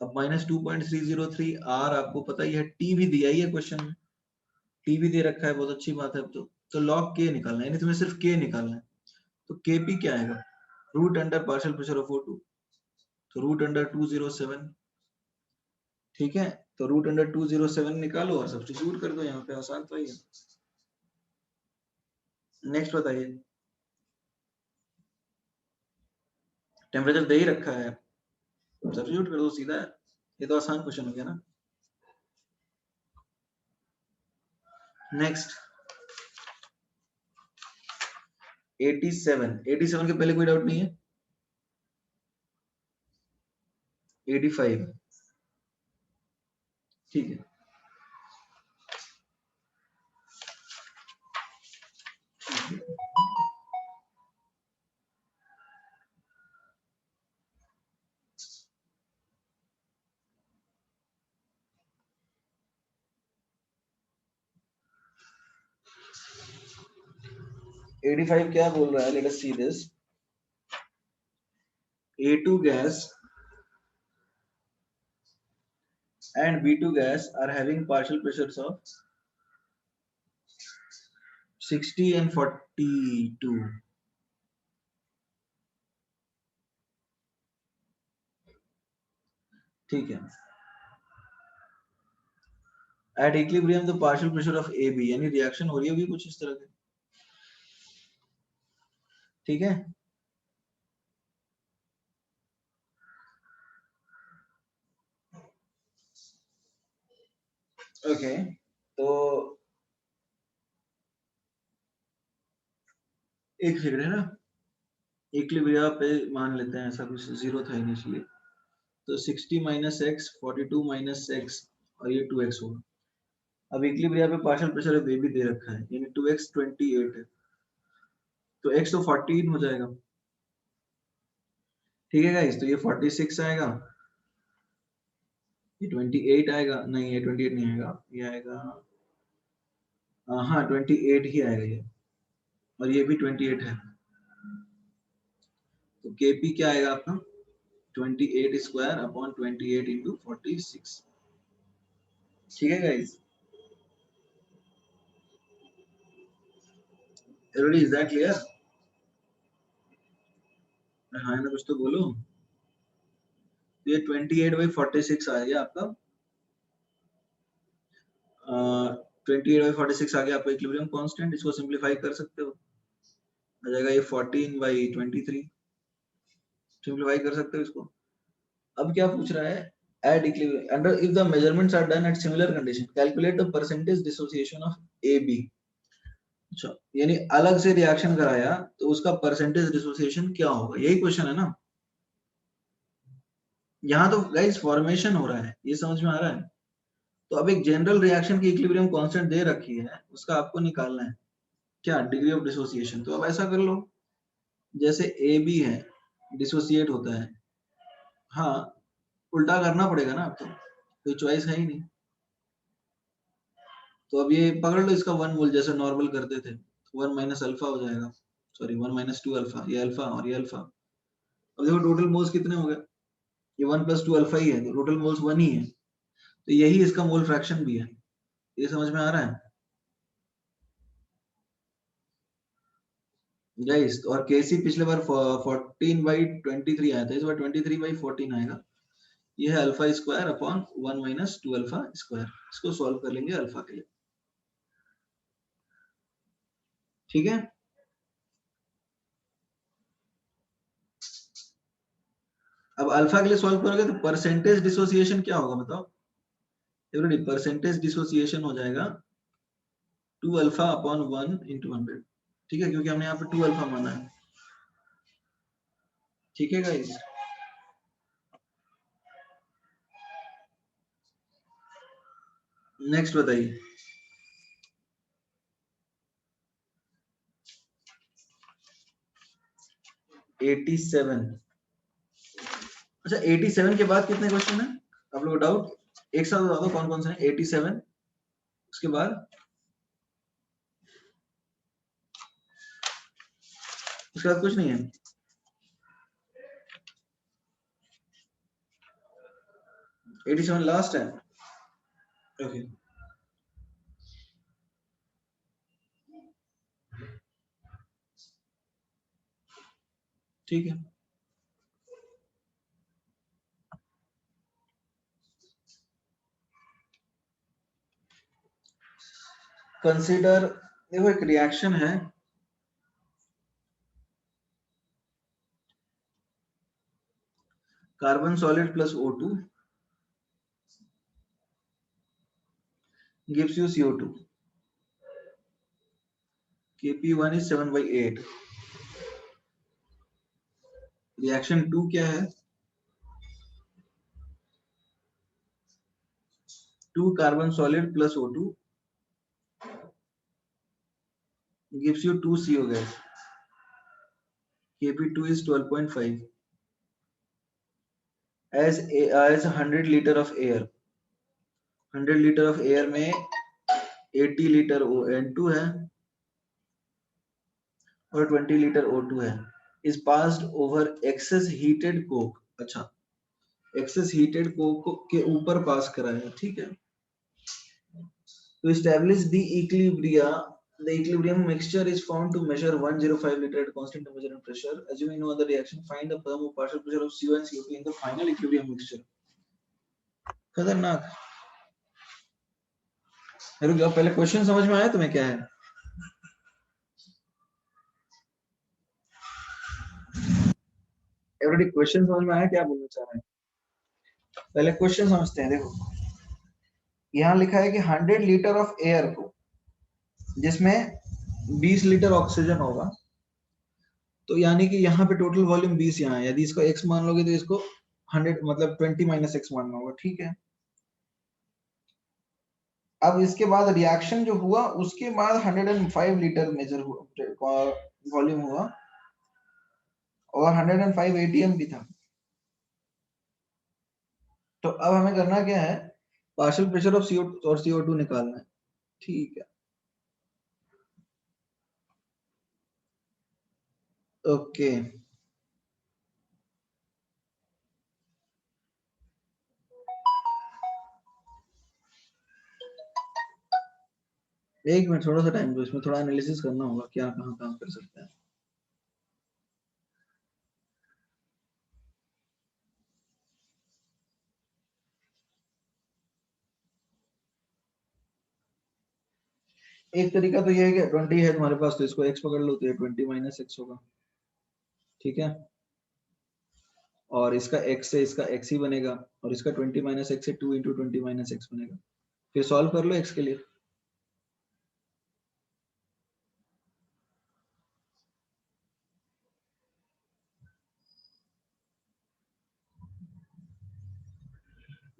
अब -2.303 R आपको पता ही है, T भी दिया ही है क्वेश्चन में, T भी दे रखा है, बहुत अच्छी बात है। अब तो log K निकालना है, यानी तुम्हें सिर्फ K निकालना है। तो Kp क्या आएगा? Root under partial pressure of O2, तो रूट अंडर 207। ठीक है, तो रूट अंडर 207 निकालो और सब्स्टिट्यूट कर दो, यहाँ पे आसान तो ही है। नेक्स्ट बताइए। टेम्परेचर दे ही रखा है, सब्स्टिट्यूट कर दो सीधा है। ये तो आसान क्वेश्चन हो गया ना। नेक्स्ट 87 के पहले कोई डाउट नहीं है? 85। ठीक है, 85 क्या बोल रहा है? Let us see this. A2 gas and B2 gas are having partial pressures of 60 and 42। ठीक है, at equilibrium the partial pressure of AB, यानी रिएक्शन हो रही होगी कुछ इस तरह की। ठीक है, ओके तो एक सेकंड है ना, इक्विलिब्रियम पे मान लेते हैं ऐसा कुछ जीरो था इनिशियली, तो 60 माइनस एक्स 42 माइनस एक्स और ये 2x होगा। अब इक्विलिब्रियम पे पार्शियल प्रेशर ऑफ AB दे रखा है, यानी 2x 28 है, तो x तो 14 हो जाएगा। ठीक है गाइस, तो ये 46 आएगा, ये 28 आएगा, नहीं ये 28 नहीं आएगा, ये आएगा हाँ 28 ही आएगा ये, और ये भी 28 है। तो Kp क्या आएगा आपका? 28 स्क्वायर अपॉन 28 इंटू 46। ठीक है guys, everybody, is that clear? हाँ ना, कुछ तो बोलो। ये 28/46 आ गया आपका, 28/46 आ गया आपका इक्विलिब्रियम कांस्टेंट। इसको सिंपलीफाई कर सकते हो, आ जाएगा ये 14/23। सिंपलीफाई कर सकते हो इसको। अब क्या पूछ रहा है? At equilibrium, under if the measurements are done at similar condition, calculate the percentage dissociation of AB। अच्छा, यानी अलग से रिएक्शन कराया तो उसका परसेंटेज डिसोसिएशन क्या होगा, यही क्वेश्चन है ना। यहाँ तो गाइस फॉर्मेशन हो रहा है, ये समझ में आ रहा है। तो अब एक जनरल रिएक्शन की इक्विलिब्रियम कांस्टेंट दे रखी है, उसका आपको निकालना है क्या? Degree of dissociation. तो अब ऐसा कर लो, जैसे ए बी है, डिसोसिएट होता है, हाँ उल्टा करना पड़ेगा ना, अब तो कोई चॉइस है ही नहीं। तो अब ये पकड़ लो इसका 1 मोल जैसे नॉर्मल करते थे, 1 माइनस अल्फा हो जाएगा, सॉरी 1 माइनस 2 अल्फा, ये अल्फा और ये अल्फा। अब देखो टोटल मोल्स कितने हो गए, ये 1 प्लस 2 अल्फा ही है, तो टोटल मोल्स 1 ही है, तो यही इसका मोल फ्रैक्शन भी है। ये समझ में आ रहा है गाइस? और केसी पिछले बार 14/23 आया था, इस बार 23/14 आएगा। ये है alpha square upon 1 minus 2 alpha square. इसको सॉल्व कर लेंगे अल्फा के लिए, ठीक है। अब अल्फा के लिए सॉल्व करोगे तो परसेंटेज डिसोसिएशन क्या होगा बताओ एवरीबॉडी? परसेंटेज डिसोसिएशन हो जाएगा 2 अल्फा अपॉन 1 इंटू 100, ठीक है, क्योंकि हमने यहाँ पे 2 अल्फा माना है, ठीक है गाइस। नेक्स्ट बताइए। 87। अच्छा 87 के बाद कितने क्वेश्चन है आप लोग डाउट? एक साथ बता दो कौन कौन से हैं। 87 उसके बाद, उसके बाद कुछ नहीं है। Okay. 87 लास्ट है, ओके ठीक है। कंसीडर, देखो एक रिएक्शन है, carbon solid plus O2 gives you CO2, Kp1 is 7/8। Reaction 2 क्या है? 2 carbon solid plus O2 gives you 2 CO gas, Kp2 is 12.5 as 100 litre of air. 100 litre of air में 80 litre N2 है और 20 litre O2 है, is passed over excess heated coke। अच्छा, access heated Coke के ऊपर पास कराया, ठीक है। To establish the equilibrium mixture is found to measure 105 liter at constant temperature and pressure. Assuming no other reaction, find the thermal partial pressure of CO and CO2 in the final equilibrium mixture. खतरनाक। रुक जाओ, पहले question समझ में आया तुम्हें क्या है? एवरीबॉडी क्वेश्चन समझ में आया क्या बोलना चाह रहे हैं? पहले क्वेश्चन समझते हैं। देखो यहाँ लिखा है कि 100 लीटर ऑफ एयर को, जिसमें 20 लीटर ऑक्सीजन होगा, तो यानी कि यहाँ पे टोटल वॉल्यूम 20 यहाँ है। यदि इसको x मान लोगे तो इसको 100 मतलब 20 माइनस x मानना होगा, ठीक है। अब इसके बाद रिएक्शन जो हुआ उसके बाद 105 लीटर मेजर हुआ, वॉल्यूम हुआ, और 105 एटीएम भी था। तो अब हमें करना क्या है, पार्शियल प्रेशर ऑफ CO और CO2 निकालना है, ठीक है। ओके एक मिनट, थोड़ा सा टाइम दो, इसमें थोड़ा एनालिसिस करना होगा क्या कहाँ काम कर सकते हैं। एक तरीका तो ये है कि 20 है तुम्हारे पास, तो इसको x पकड़ लो तो ये 20 माइनस x होगा, ठीक है। और इसका x से इसका x ही बनेगा, और इसका 20 माइनस x से 2 इंटू 20 माइनस x बनेगा। फिर सॉल्व कर लो x के लिए।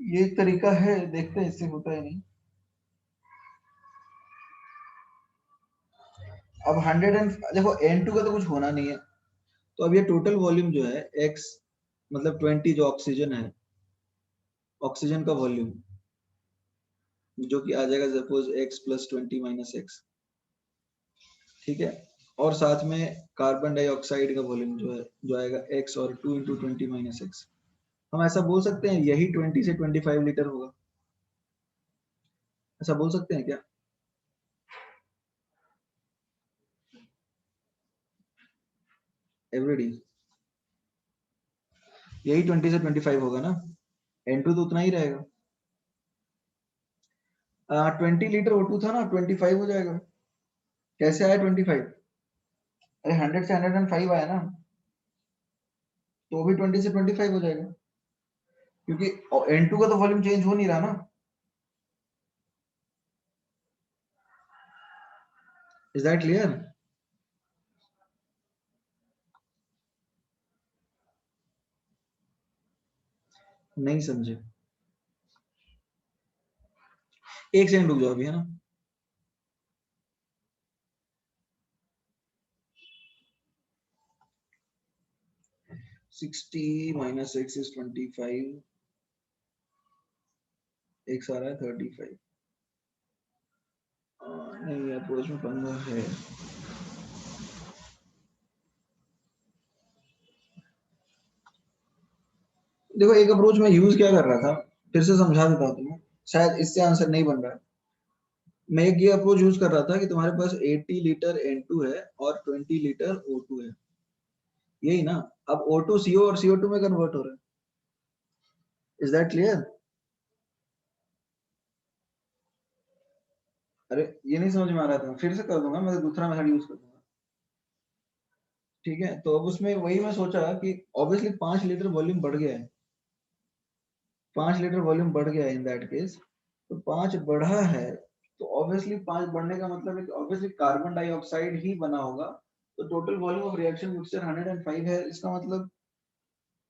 ये एक तरीका है, देखते हैं इससे होता है नहीं। अब 100 एंड देखो N2 का तो कुछ होना नहीं है, तो अब ये टोटल वॉल्यूम जो है x मतलब 20 जो ऑक्सीजन है, ऑक्सीजन का वॉल्यूम जो कि आ जाएगा suppose x plus 20 minus x, ठीक है। और साथ में कार्बन डाइऑक्साइड का वॉल्यूम जो आएगा x और 2 इंटू 20 माइनस x। हम ऐसा बोल सकते हैं यही 20 से 25 लीटर होगा, ऐसा बोल सकते हैं क्या? एवरीडी यही 20 से 25 होगा ना, N2 तो उतना ही रहेगा। 20 लीटर O2 था ना, 25 हो जाएगा। कैसे आया 25? अरे 100 से 105 आया ना, तो भी 20 से 25 हो जाएगा, क्योंकि N2 का तो वॉल्यूम चेंज हो नहीं रहा ना। Is that clear? नहीं समझे? एक सेकंड रुक जाओ अभी, है ना। 60 माइनस x इज 25, x आ रहा है 35। नहीं अप्रोच में पंगा है। देखो एक अप्रोच में यूज क्या कर रहा था, फिर से समझा देता हूँ तुम्हें, शायद इससे आंसर नहीं बन रहा है। मैं एक ये अप्रोच यूज कर रहा था कि तुम्हारे पास 80 लीटर N2 है और 20 लीटर O2 है, यही ना। अब O2 CO और CO2 में कन्वर्ट हो रहा है। Is that clear? अरे ये नहीं समझ में आ रहा था, फिर से कर दूंगा, मैं दूसरा मेथड यूज कर दूंगा, ठीक है। तो अब उसमें वही मैं सोचा कि ऑब्वियसली 5 लीटर वॉल्यूम बढ़ गया है, 5 लीटर वॉल्यूम बढ़ गया है इन दैट केस। तो 5 बढ़ा है, तो ऑब्वियसली 5 बढ़ने का मतलब है कि ऑब्वियसली कार्बन डाइऑक्साइड ही बना होगा। तो total volume of reaction mixture 105 है, इसका मतलब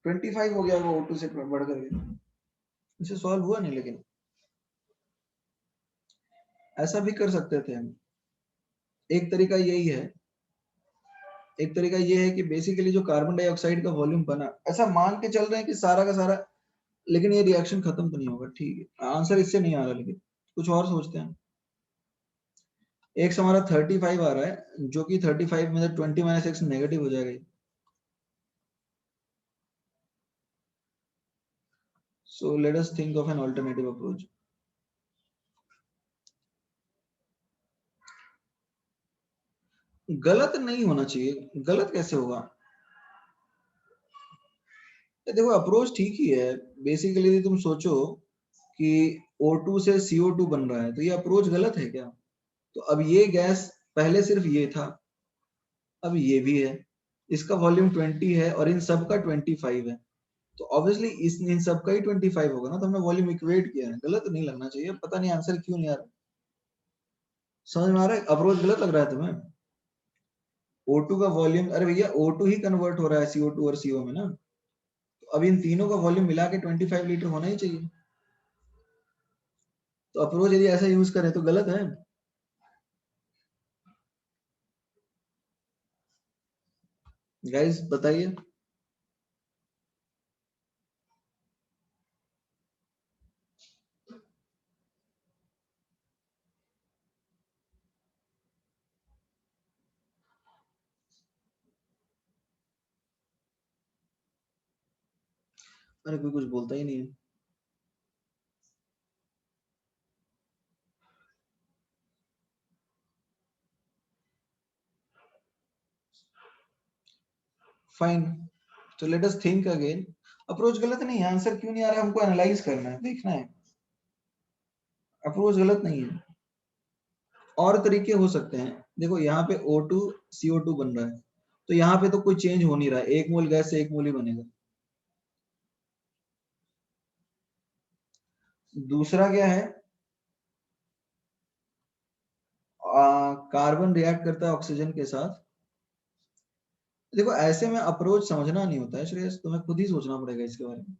25 हो गया वो O2 से बढ़ करके। इसे सॉल्व हुआ नहीं, लेकिन ऐसा भी कर सकते थे हम। एक तरीका यही है, एक तरीका ये है कि बेसिकली जो कार्बन डाइऑक्साइड का वॉल्यूम बना, ऐसा मान के चल रहे हैं कि सारा का सारा, लेकिन ये रिएक्शन खत्म तो नहीं होगा, ठीक है। आंसर इससे नहीं आ रहा, लेकिन कुछ और सोचते हैं। एक्स हमारा 35 आ रहा है, जो कि 35 में 20 माइनस एक्स नेगेटिव हो जाएगा। So let us think of an alternative approach. गलत नहीं होना चाहिए, गलत कैसे होगा? देखो अप्रोच ठीक ही है। बेसिकली तुम सोचो कि O2 से CO2 बन रहा है, तो ये अप्रोच गलत है क्या? तो अब ये गैस पहले सिर्फ ये था, अब ये भी है, इसका वॉल्यूम 20 है और इन सब का 25 है, तो ऑब्वियसली इस इन सब का ही 25 होगा ना। तो हमने वॉल्यूम इक्वेट किया है, गलत नहीं लगना चाहिए। पता नहीं आंसर क्यों नहीं आ रहा, समझ में आ रहा है? अप्रोच गलत लग रहा है तुम्हें? O2 का वॉल्यूम, अरे भैया O2 ही कन्वर्ट हो रहा है CO2 और CO में ना, तो अब इन तीनों का वॉल्यूम मिला के 25 लीटर होना ही चाहिए। तो अप्रोच यदि ऐसा यूज करें तो गलत है। गाइस बताइए। अरे कोई कुछ बोलता ही नहीं है। फाइन, तो let us think again. Approach गलत नहीं है, आंसर क्यों नहीं आ रहा है हमको एनालाइज करना है, देखना है। अप्रोच गलत नहीं है, और तरीके हो सकते हैं। देखो यहाँ पे O2 CO2 बन रहा है, तो यहाँ पे तो कोई चेंज हो नहीं रहा है, एक मोल गैस से एक मोल ही बनेगा। दूसरा क्या है, कार्बन रिएक्ट करता है ऑक्सीजन के साथ। देखो ऐसे में अप्रोच समझना नहीं होता है श्रेयस, तुम्हें खुद ही सोचना पड़ेगा इसके बारे में।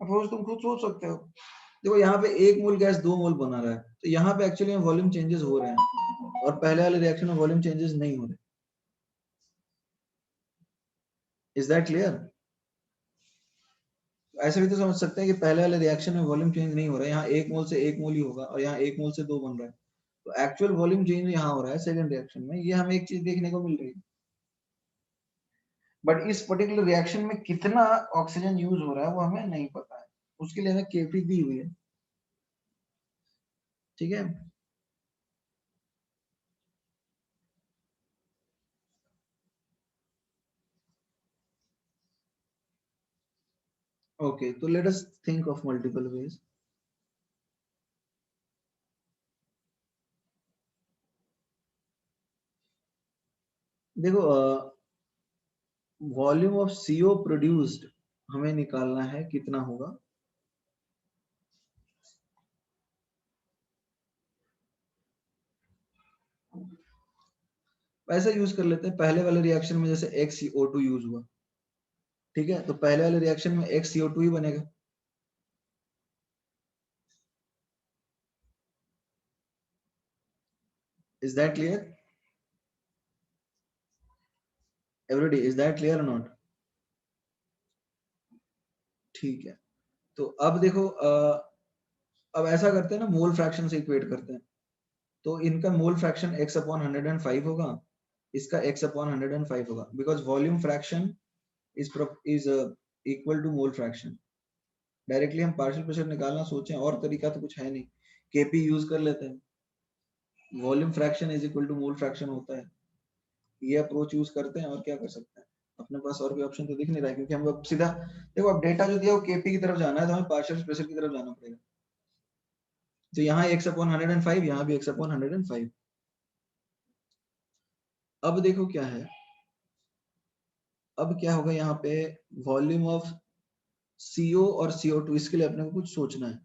अप्रोच तुम खुद सोच सकते हो। देखो यहाँ पे एक मोल गैस 2 मोल बना रहा है, तो यहाँ पे एक्चुअली वॉल्यूम चेंजेस हो रहे हैं, और पहले वाले रिएक्शन में वॉल्यूम चेंजेस नहीं हो रहे। Is that clear? ऐसे भी तो समझ सकते हैं कि पहले वाले रिएक्शन में वॉल्यूम चेंज नहीं हो रहा है, यहाँ 1 मोल से 1 मोल ही होगा और यहाँ 1 मोल से 2 बन रहा है, तो एक्चुअल वॉल्यूम चेंज यहाँ हो रहा है सेकंड रिएक्शन में, ये हमें एक चीज देखने को मिल रही है। बट इस पर्टिकुलर रिएक्शन में कितना ऑक्सीजन यूज हो रहा है वो हमें नहीं पता है, उसके लिए हमें केपी दी हुई है। ठीक है, ओके, तो let us think of multiple ways. देखो वॉल्यूम ऑफ सीओ प्रोड्यूस्ड हमें निकालना है कितना होगा। ऐसा यूज कर लेते हैं, पहले वाले रिएक्शन में जैसे XCO2 यूज हुआ, ठीक है, तो पहले वाले रिएक्शन में XCO2 ही बनेगा। Is that clear everybody, is that clear और नॉट? ठीक है, तो अब देखो अब ऐसा करते हैं ना, मोल फ्रैक्शन से इक्वेट करते हैं, तो इनका मोल फ्रैक्शन x अपॉन 105 होगा, इसका x अपॉन 105 होगा, because volume fraction is equal to mole fraction. Directly हम पार्शियल प्रेशर निकालना सोचें और तरीका तो कुछ है नहीं, केपी यूज कर लेते हैं, volume fraction is equal to mole fraction होता है, ये अप्रोच यूज करते हैं और क्या कर सकते हैं, अपने पास और कोई ऑप्शन तो दिख नहीं रहा है, क्योंकि हम अब सीधा देखो, अब डेटा जो दिया वो केपी की तरफ जाना है, तो हमें पार्शियल प्रेशर की तरफ जाना पड़ेगा, तो यहाँ x अपॉन 105, यहाँ भी x अपॉन 105। अब देखो क्या है, अब क्या होगा यहाँ पे, वॉल्यूम ऑफ CO और CO2, इसके लिए अपने को कुछ सोचना है।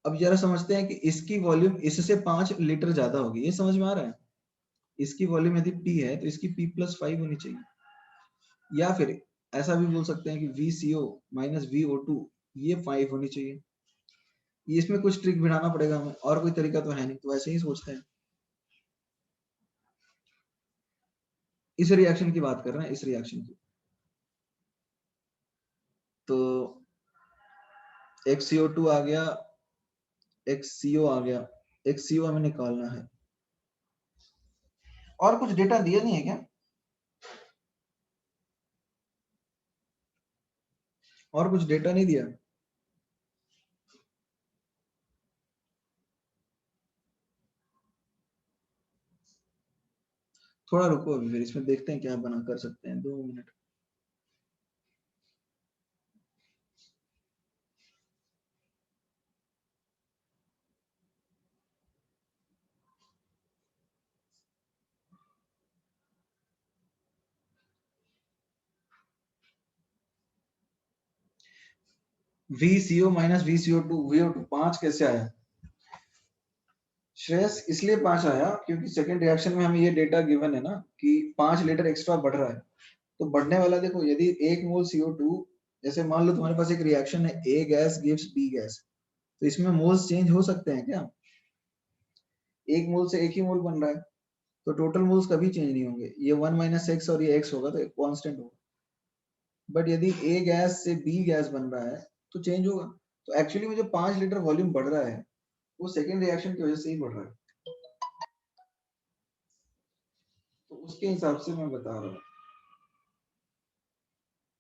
अब जरा समझते हैं कि इसकी वॉल्यूम इससे 5 लीटर ज्यादा होगी, ये समझ में आ रहा है, इसकी वॉल्यूम यदि P है तो इसकी P+5 होनी चाहिए, या फिर ऐसा भी बोल सकते हैं कि VCO माइनस VO2 ये 5 होनी चाहिए। ये इसमें कुछ ट्रिक भिड़ाना पड़ेगा हमें, और कोई तरीका तो है नहीं, तो ऐसे ही सोचते हैं। इस रिएक्शन की बात कर रहे हैं, इस रिएक्शन की, तो XCO2 आ गया, XCO आ गया, XCO हमें निकालना है। और कुछ डेटा दिया नहीं है क्या? और कुछ डेटा नहीं दिया? थोड़ा रुको, अभी फिर इसमें देखते हैं क्या बना कर सकते हैं, 2 minute. VCO minus VCO2 VO2 5 कैसे आया श्रेयस? इसलिए 5 आया क्योंकि सेकंड रिएक्शन में हमें ये डेटा गिवन है ना कि 5 लीटर एक्स्ट्रा बढ़ रहा है, तो बढ़ने वाला देखो, यदि 1 मोल CO2, जैसे मान लो तुम्हारे पास एक रिएक्शन है, A gas gives B gas, तो इसमें मोल्स चेंज हो सकते हैं क्या? 1 मोल से एक ही मोल बन रहा है, तो टोटल मोल्स कभी चेंज नहीं होंगे, ये 1 माइनस एक्स और ये x होगा तो कांस्टेंट होगा। बट यदि A गैस से B गैस बन रहा है तो चेंज होगा, तो एक्चुअली में जो 5 लीटर वॉल्यूम बढ़ रहा है वो सेकेंड रिएक्शन की वजह से ही बढ़ रहा है, तो उसके हिसाब से मैं बता रहा हूँ।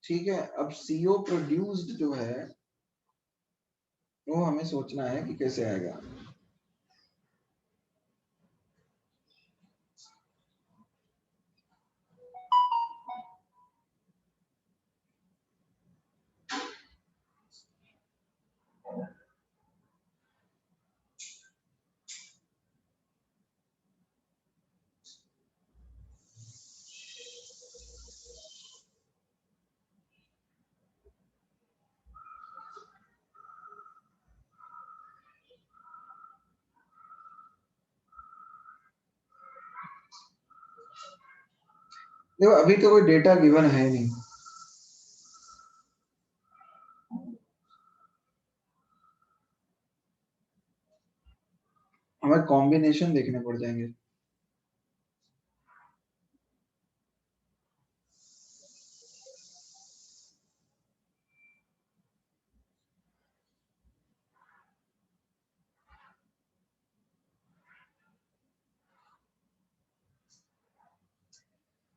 ठीक है, अब CO प्रोड्यूस्ड जो है वो हमें सोचना है कि कैसे आएगा। देखो अभी तो कोई डेटा गिवन है नहीं, हमें कॉम्बिनेशन देखने पड़ जाएंगे।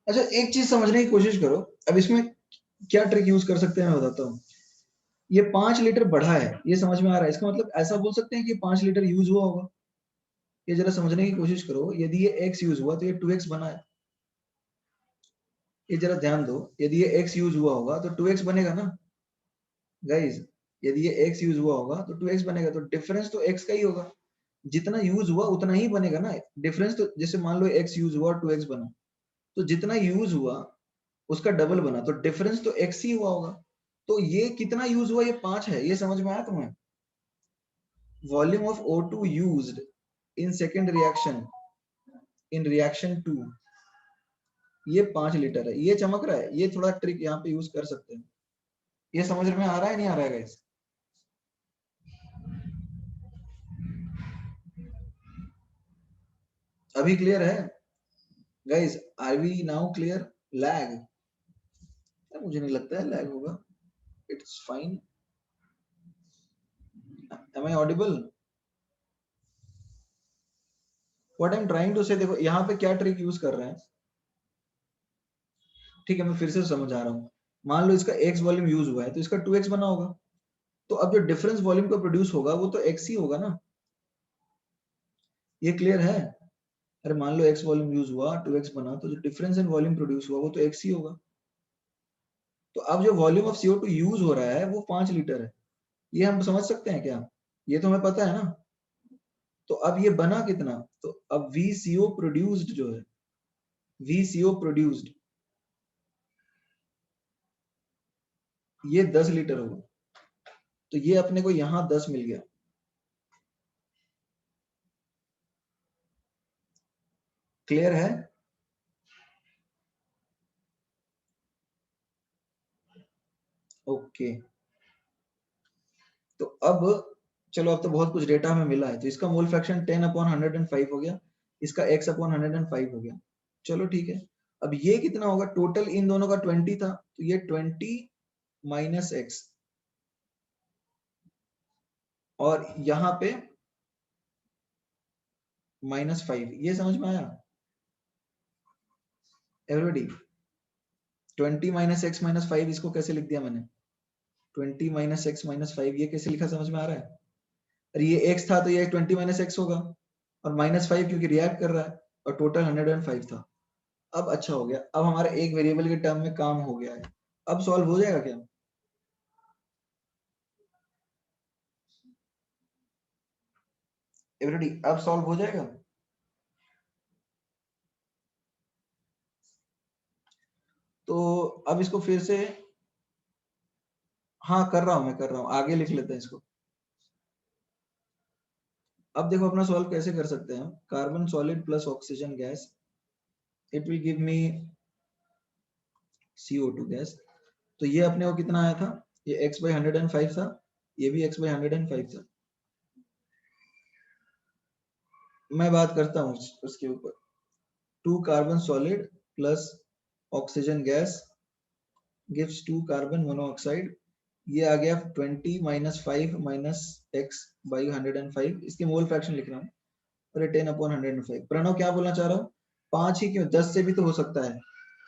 अच्छा एक चीज समझने की कोशिश करो, अब इसमें क्या ट्रिक यूज कर सकते हैं मैं बताता हूँ। ये 5 लीटर बढ़ा है, ये समझ में आ रहा है, इसका मतलब ऐसा बोल सकते हैं कि 5 लीटर यूज हुआ होगा। ये जरा समझने की कोशिश करो, यदि ये x यूज हुआ तो ये 2x बना है। ये जरा ध्यान दो, यदि ये x यूज हुआ होगा तो 2x बनेगा ना गाइस। यदि ये x यूज हुआ होगा तो 2x बनेगा, तो डिफरेंस तो x का ही होगा। जितना यूज हुआ उतना ही बनेगा ना। डिफरेंस तो जैसे मान लो x यूज हुआ और 2x बना, तो जितना यूज हुआ उसका डबल बना, तो डिफरेंस तो x ही हुआ होगा। तो ये कितना यूज हुआ, ये 5 है, ये समझ में आया तुम्हें। Volume of O2 used in second reaction, in reaction 2, ये 5 लीटर है। ये चमक रहा है, ये थोड़ा ट्रिक यहाँ पे यूज कर सकते हैं। ये समझ में आ रहा है नहीं आ रहा है गाइस? अभी क्लियर है guys? Are we now clear? Lag? मुझे नहीं लगता है लैग होगा, it's fine. Am I audible? What I am trying to say, देखो यहाँ पे क्या ट्रिक यूज कर रहे हैं। ठीक है, मैं फिर से समझा रहा हूँ। मान लो इसका x वॉल्यूम यूज हुआ है तो इसका 2x बना होगा, तो अब जो डिफरेंस वॉल्यूम का प्रोड्यूस होगा वो तो x ही होगा ना। ये क्लियर है? अरे मान लो x वॉल्यूम यूज हुआ, 2x बना, तो जो डिफरेंस इन वॉल्यूम प्रोड्यूस हुआ वो तो x ही होगा। तो अब जो वॉल्यूम ऑफ CO2 यूज हो रहा है वो 5 लीटर है, ये हम समझ सकते हैं क्या? ये तो हमें पता है ना। तो अब ये बना कितना, तो अब VCO प्रोड्यूस्ड जो है, VCO प्रोड्यूस्ड, ये 10 लीटर होगा। तो ये अपने को यहाँ 10 मिल गया। क्लियर है? ओके। तो अब चलो, अब तो बहुत कुछ डेटा हमें मिला है। तो इसका मोल फ्रैक्शन 10/105 हो गया, इसका x/105 हो गया। चलो ठीक है। अब ये कितना होगा, टोटल इन दोनों का 20 था, तो ये 20 माइनस x, और यहाँ पे -5। ये समझ में आया एवरीबॉडी? 20 माइनस एक्स माइनस 5, इसको कैसे लिख दिया मैंने? 20 माइनस एक्स माइनस 5, ये कैसे लिखा, समझ में आ रहा है? अरे ये x था तो ये 20 माइनस एक्स होगा, और -5 क्योंकि रिएक्ट कर रहा है, और टोटल 105 था। अब अच्छा हो गया, अब हमारा एक वेरिएबल के टर्म में काम हो गया है। अब सॉल्व हो जाएगा क्या एवरीबॉडी? अब सॉल्व हो जाएगा? तो अब इसको फिर से, हाँ कर रहा हूं, मैं कर रहा हूं, आगे लिख लेते हैं इसको। अब देखो अपना सॉल्व कैसे कर सकते हैं। Carbon solid plus oxygen gas, it will give me CO2 gas. तो ये अपने को कितना आया था, ये x/105 था, ये भी x/105 था। मैं बात करता हूँ उसके ऊपर। 2 carbon solid plus oxygen gas gives 2 carbon monoxide. ये आ गया 20 माइनस 5 माइनस x/105, इसकी मोल फ्रैक्शन लिख रहा हूँ, और 10/105। प्रणव क्या बोलना चाह रहा हूँ, 5 ही क्यों, 10 से भी तो हो सकता है।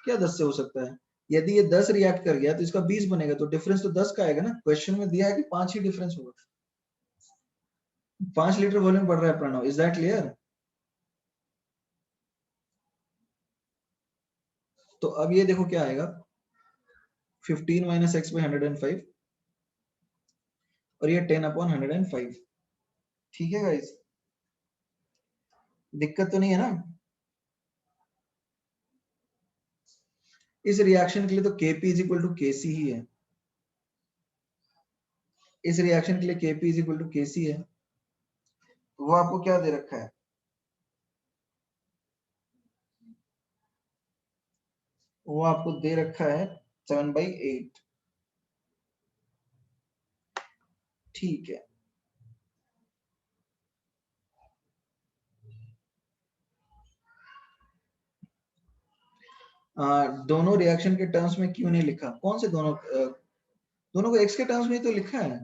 क्या 10 से हो सकता है? यदि ये 10 रिएक्ट कर गया तो इसका 20 बनेगा, तो डिफरेंस तो 10 का आएगा ना। क्वेश्चन में दिया है कि 5 ही डिफरेंस होगा। 5 लीटर वॉल्यूम बढ़ रहा है प्रणव, इज दैट क्लियर? तो अब ये देखो क्या आएगा, 15 माइनस x/105, और ये 10/105। ठीक है गाइस, दिक्कत तो नहीं है ना? इस रिएक्शन के लिए तो Kp is equal to Kc ही है। इस रिएक्शन के लिए Kp is equal to Kc है। वो आपको क्या दे रखा है, वो आपको दे रखा है 7/8। ठीक है। दोनों रिएक्शन के टर्म्स में क्यों नहीं लिखा, कौन से दोनों? दोनों को x के टर्म्स में तो लिखा है।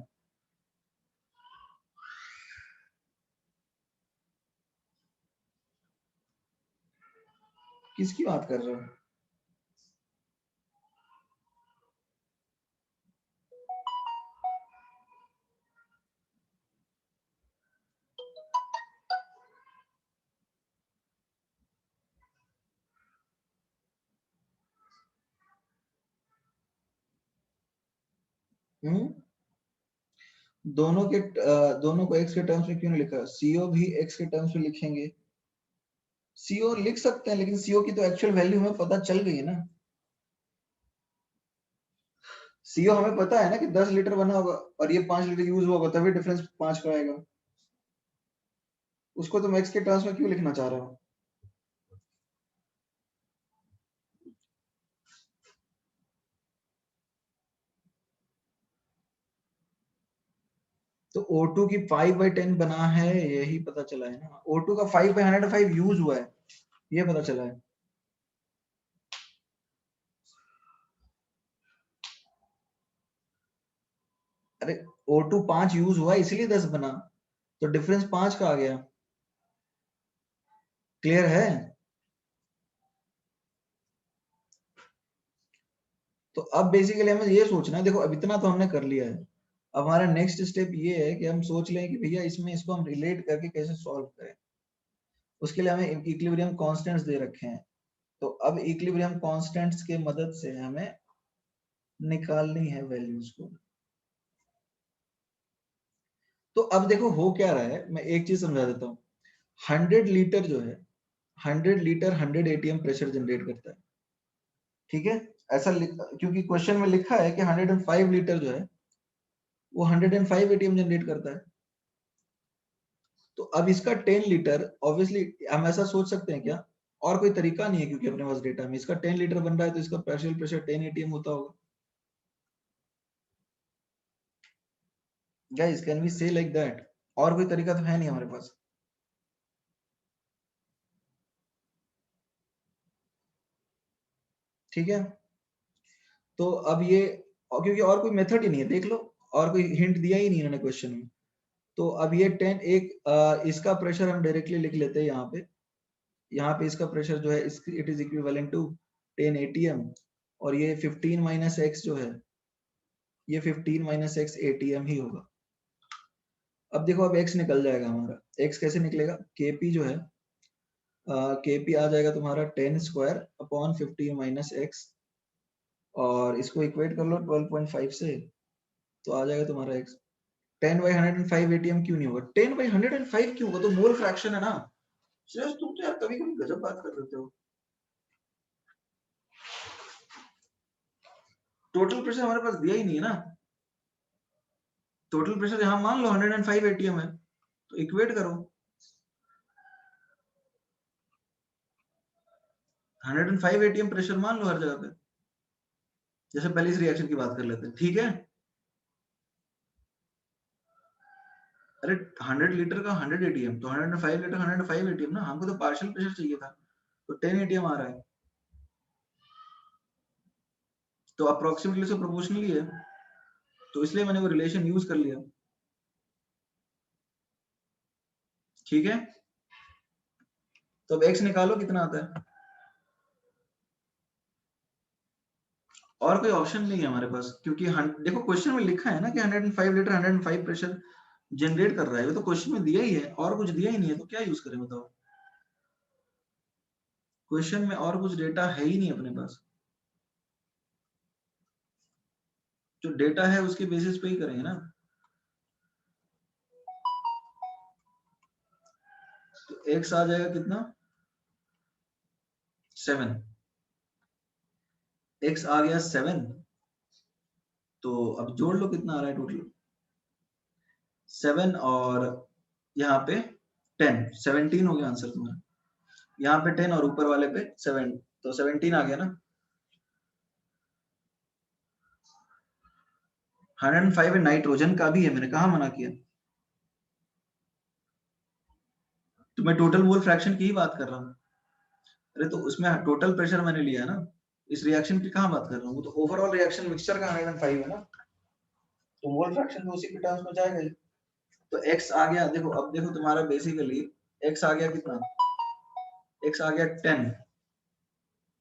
किसकी बात कर रहे हो? दोनों के दोनों को x के टर्म्स में क्यों नहीं लिखा? CO भी x के टर्म्स में लिखेंगे, CO लिख सकते हैं, लेकिन CO की तो एक्चुअल वैल्यू हमें पता चल गई है ना। CO हमें पता है ना कि 10 लीटर बना होगा और ये 5 लीटर यूज हुआ होगा, तभी डिफरेंस 5 का आएगा। उसको तुम x के टर्म्स में क्यों लिखना चाह रहे हो? तो O2 की 5/10 बना है, यही पता चला है ना। O2 का 5/105 यूज हुआ है, ये पता चला है। अरे O2 5 यूज हुआ इसलिए 10 बना, तो डिफरेंस 5 का आ गया। क्लियर है? तो अब बेसिकली हमें ये सोचना है, देखो अब इतना तो हमने कर लिया है, अब हमारा नेक्स्ट स्टेप ये है कि हम सोच लें कि भैया इसमें इसको हम रिलेट करके कैसे सॉल्व करें। उसके लिए हमें इक्विलिब्रियम कांस्टेंट्स दे रखे हैं, तो अब इक्विलिब्रियम कांस्टेंट्स के मदद से हमें निकालनी है वैल्यूज को। तो अब देखो हो क्या रहा है, मैं एक चीज समझा देता हूँ। 100 लीटर जो है, 100 लीटर 100 एटीएम प्रेशर जनरेट करता है, ठीक है। ऐसा क्योंकि क्वेश्चन में लिखा है कि 105 लीटर जो है वो 105 एटीएम जनरेट करता है। तो अब इसका 10 लीटर, ऑब्वियसली हम ऐसा सोच सकते हैं क्या, और कोई तरीका नहीं है क्योंकि अपने पास डेटा में इसका 10 लीटर बन रहा है, तो इसका पार्शियल प्रेशर 10 एटीएम होता होगा। गाइस कैन वी से लाइक दैट? और कोई तरीका तो है नहीं हमारे पास। ठीक है, तो अब ये, क्योंकि और कोई मेथड ही नहीं है, देख लो, और कोई हिंट दिया ही नहीं इन्होंने क्वेश्चन में। तो अब ये 10 इसका प्रेशर हम डायरेक्टली लिख लेते हैं यहाँ पे। यहाँ पे इसका प्रेशर जो है it is equivalent to 10 ATM, और ये 15 माइनस एक्स जो है, ये 15 माइनस एक्स एटीएम ही होगा। अब देखो अब x निकल जाएगा हमारा, x कैसे निकलेगा, kp जो है kp आ जाएगा तुम्हारा 10 स्क्वायर अपॉन 15 माइनस एक्स, और इसको इक्वेट कर लो 12.5 से, तो आ जाएगा तुम्हारा x। 10/105 एटीएम क्यों नहीं होगा? 10/105 क्यों होगा? तो मोल फ्रैक्शन है ना। श्रेयस तुम तो यार कभी कभी गजब बात कर देते हो। टोटल प्रेशर हमारे पास दिया ही नहीं है ना। टोटल प्रेशर यहाँ मान लो 105 एटीएम है, तो इक्वेट करो 105 एटीएम प्रेशर मान लो हर जगह पे। जैसे पहले इस रिएक्शन की बात कर लेते हैं, ठीक है। अरे 100 लीटर का 100 एटीएम, तो 105 लीटर 105 एटीएम ना, हमको तो पार्शियल प्रेशर चाहिए था, तो 10 एटीएम आ रहा है, तो अप्रोक्सीमेटली से प्रोपोर्शनली है, तो इसलिए मैंने वो रिलेशन यूज कर लिया। ठीक है, तो अब x निकालो कितना आता है। और कोई ऑप्शन नहीं है हमारे पास, क्योंकि देखो क्वेश्चन में लिखा है ना कि 105 लीटर 105 प्रेशर जनरेट कर रहा है, वो तो क्वेश्चन में दिया ही है, और कुछ दिया ही नहीं है, तो क्या यूज करें बताओ। क्वेश्चन में और कुछ डेटा है ही नहीं अपने पास, जो डेटा है उसके बेसिस पे ही करेंगे ना। तो x आ जाएगा कितना, 7, x आ गया 7, तो अब जोड़ लो कितना आ रहा है टोटल, 7 और यहाँ पे 10, 17 हो गया आंसर तुम्हारा। यहाँ पे 10 और ऊपर वाले पे 7, तो 17 आ गया ना। 105 नाइट्रोजन का भी है, मैंने कहा मना किया, तो मैं टोटल मोल फ्रैक्शन की ही बात कर रहा हूँ। अरे तो उसमें टोटल प्रेशर मैंने लिया है ना, इस रिएक्शन की कहाँ बात कर रहा हूँ, वो तो ओवरऑल रिएक्शन मिक्सचर का 105 है ना, तो मोल फ्रैक्शन तो उसी के टर्म्स में जाएगा ही। तो x आ गया, देखो अब देखो तुम्हारा बेसिकली x आ गया कितना, x आ गया 10,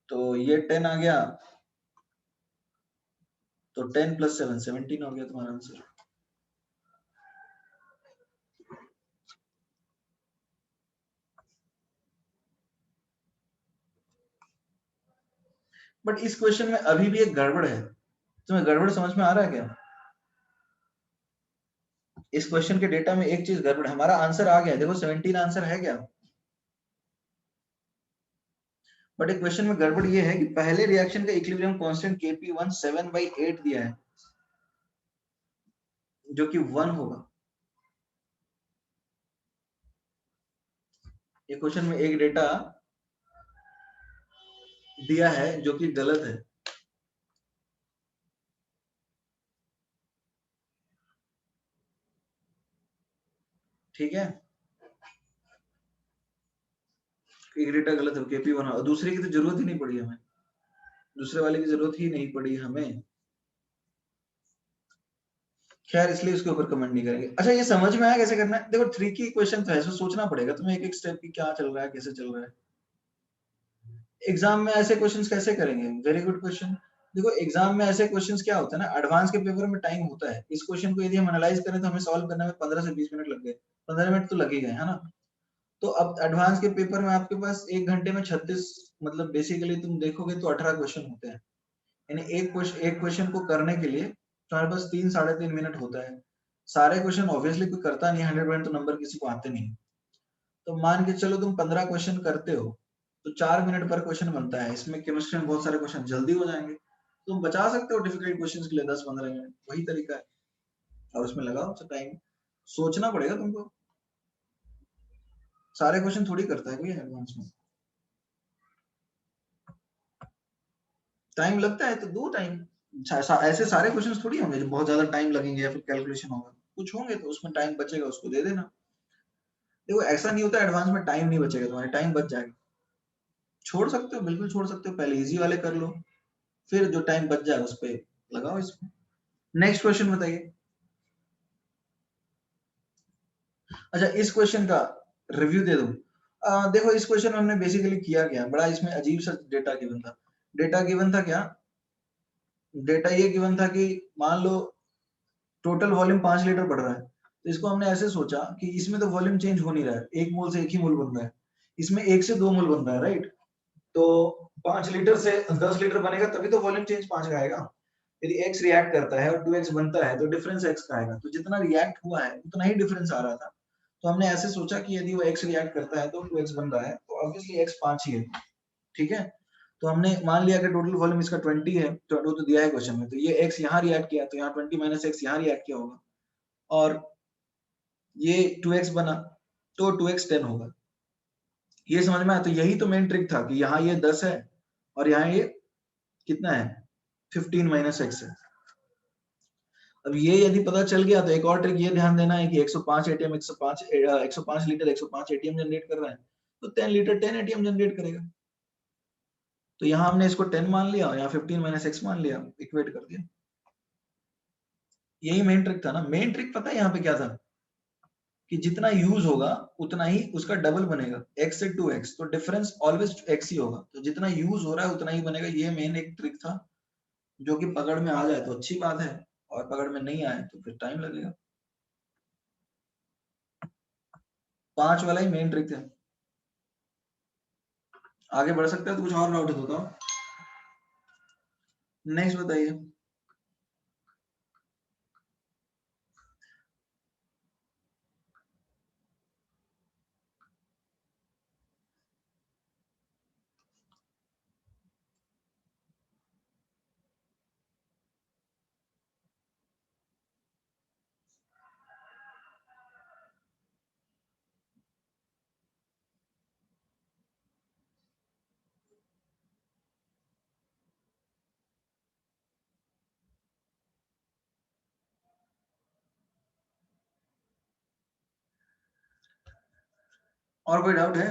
तो ये 10 आ गया, तो 10 + 7 17 हो गया तुम्हारा आंसर। बट इस क्वेश्चन में अभी भी एक गड़बड़ है, तुम्हें गड़बड़ समझ में आ रहा है क्या? इस क्वेश्चन के डेटा में एक चीज गड़बड़, हमारा आंसर आ गया, देखो 17 आंसर है क्या, बट एक क्वेश्चन में गड़बड़ ये है कि पहले रिएक्शन का इक्विलिब्रियम कांस्टेंट Kp1 7/8 दिया है, जो कि 1 होगा। ये क्वेश्चन में एक डेटा दिया है जो कि गलत है। ठीक है, एक डेटा गलत है, Kp1, और दूसरे की तो जरूरत ही नहीं पड़ी हमें, दूसरे वाले की जरूरत ही नहीं पड़ी हमें। खैर इसलिए उसके ऊपर कमेंट नहीं करेंगे। अच्छा ये समझ में आया कैसे करना है? देखो ट्रिकी क्वेश्चन तो है, इसमें सोचना पड़ेगा तुम्हें एक एक स्टेप की, क्या चल रहा है कैसे चल रहा है। एग्जाम में ऐसे क्वेश्चंस कैसे करेंगे? Very good question. देखो एग्जाम में ऐसे क्वेश्चंस क्या होता है ना, एडवांस के पेपर में टाइम होता है, इस क्वेश्चन को यदि हम एनालाइज करें तो हमें सॉल्व करने में 15 से 20 मिनट लग गए, 15 मिनट तो लग ही गए, है ना। तो अब एडवांस के पेपर में आपके पास 1 घंटे में 36, मतलब बेसिकली तुम देखोगे तो 18 क्वेश्चन होते हैं, यानी एक क्वेश्चन को करने के लिए तुम्हारे पास 3 साढ़े 3 मिनट होता है। सारे क्वेश्चन ऑब्वियसली कोई करता नहीं, 100% तो नंबर किसी को आते नहीं। तो मान के चलो तुम 15 क्वेश्चन करते हो तो 4 मिनट पर क्वेश्चन बनता है, इसमें केमिस्ट्री में बहुत सारे क्वेश्चन जल्दी हो जाएंगे, तुम बचा सकते हो डिफिकल्ट क्वेश्चंस के लिए 10-15 मिनट, वही तरीका है। और उसमें लगाओ टाइम, सोचना पड़ेगा तुमको, सारे क्वेश्चन थोड़ी करता है कोई एडवांस में, टाइम लगता है तो दो टाइम। ऐसे सारे क्वेश्चंस थोड़ी होंगे जो बहुत ज्यादा टाइम लगेंगे या फिर कैलकुलेशन होगा, कुछ होंगे तो उसमें टाइम बचेगा, उसको दे देना। देखो ऐसा नहीं होता एडवांस में टाइम नहीं बचेगा, तुम्हारे टाइम बच जाएगा, छोड़ सकते हो, बिल्कुल छोड़ सकते हो, पहले इजी वाले कर लो, फिर जो टाइम बच जाए उस पर लगाओ इसमें। नेक्स्ट क्वेश्चन बताइए। अच्छा इस क्वेश्चन का रिव्यू दे दूं। देखो इस क्वेश्चन में हमने बेसिकली किया क्या, बड़ा इसमें अजीब सा डेटा गिवन था। डेटा गिवन था क्या, डेटा ये गिवन था कि मान लो टोटल वॉल्यूम 5 लीटर बढ़ रहा है, तो इसको हमने ऐसे सोचा कि इसमें तो वॉल्यूम चेंज हो नहीं रहा है, 1 मोल से 1 ही मोल बन रहा है, इसमें 1 से 2 मोल बन रहा है, राइट। तो 5 लीटर से 10 लीटर बनेगा तभी तो वॉल्यूम चेंज 5 का आएगा। यदि x रिएक्ट करता है और 2x बनता है तो डिफरेंस x का आएगा, तो जितना रिएक्ट हुआ है उतना ही डिफरेंस आ रहा था। तो हमने ऐसे सोचा कि यदि वो x रिएक्ट करता है तो 2x बन रहा है, तो ऑब्वियसली x 5 ही है। ठीक है, तो हमने मान लिया कि टोटल वॉल्यूम इसका 20 है, तो वो तो दिया है क्वेश्चन में, तो ये x यहाँ रिएक्ट किया तो यहाँ 20 माइनस x यहाँ रिएक्ट किया होगा, और ये 2x बना तो 2x 10 होगा। ये समझ में आया? तो यही तो मेन ट्रिक था कि यहाँ ये 10 है और यहाँ ये कितना है, 15 माइनस x है। अब ये यदि पता चल गया तो एक और ट्रिक ये ध्यान देना है कि 105 एटीएम 105 लीटर 105 एटीएम जनरेट कर रहा है, तो 10 लीटर 10 एटीएम जनरेट करेगा। तो यहाँ हमने इसको 10 मान लिया, यहाँ 15 माइनस x मान लिया, इक्वेट कर दिया। यही मेन ट्रिक था ना। मेन ट्रिक पता है यहाँ पे क्या था, कि जितना यूज होगा उतना ही उसका डबल बनेगा, x से 2x, तो डिफरेंस ऑलवेज x ही होगा, तो जितना यूज हो रहा है उतना ही बनेगा। ये मेन एक ट्रिक था, जो कि पकड़ में आ जाए तो अच्छी बात है, और पकड़ में नहीं आए तो फिर टाइम लगेगा। 5 वाला ही मेन ट्रिक है। आगे बढ़ सकते हैं तो कुछ और डाउट है तो बताओ, नेक्स्ट बताइए। और कोई डाउट है?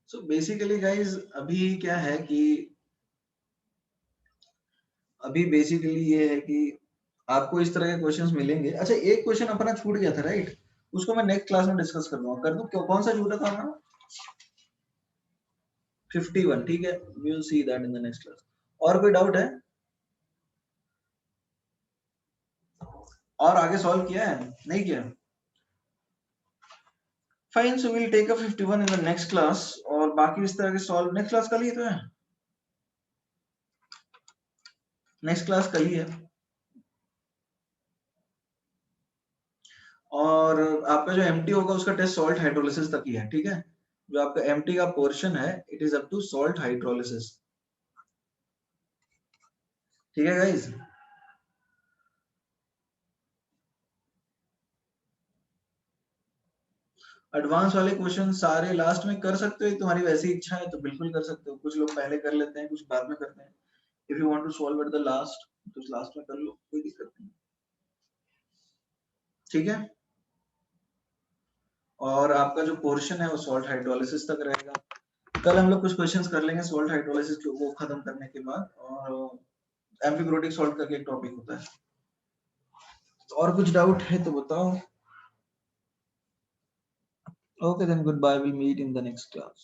सो बेसिकली गाइज अभी क्या है कि अभी बेसिकली ये है कि आपको इस तरह के क्वेश्चंस मिलेंगे। अच्छा एक क्वेश्चन अपना छूट गया था, राइट, उसको मैं नेक्स्ट क्लास में डिस्कस कर दूंगा, कर दूं? कौन सा छूटा था हमारा? 51, ठीक है, we will see that in the next class. और कोई डाउट है? और आगे सॉल्व किया है नहीं किया? Fine, so will take a 51 in the next class, और बाकी इस तरह के सॉल्व नेक्स्ट क्लास कल ही तो है। नेक्स्ट क्लास कल ही है। और आपका जो एमटी होगा उसका टेस्ट सॉल्ट हाइड्रोलिसिस तक ही है, ठीक है। जो आपका एमटी का पोर्शन है it is up to salt hydrolysis, ठीक है गाइज। एडवांस वाले क्वेश्चन सारे लास्ट में कर सकते हो, तुम्हारी वैसी इच्छा है तो बिल्कुल कर सकते हो। कुछ लोग पहले कर लेते हैं, कुछ बाद में करते हैं। If you want to solve at the last तो लास्ट में कर लो, कोई दिक्कत नहीं, ठीक है। और आपका जो पोर्शन है वो सॉल्ट हाइड्रोलिसिस तक रहेगा। कल हम लोग कुछ क्वेश्चंस कर लेंगे सॉल्ट हाइड्रोलिसिस को खत्म करने के बाद, और एम्फीब्रोटिक सॉल्ट करके एक टॉपिक होता है। और कुछ डाउट है तो बताओ। Okay, then goodbye. We'll meet in the next class.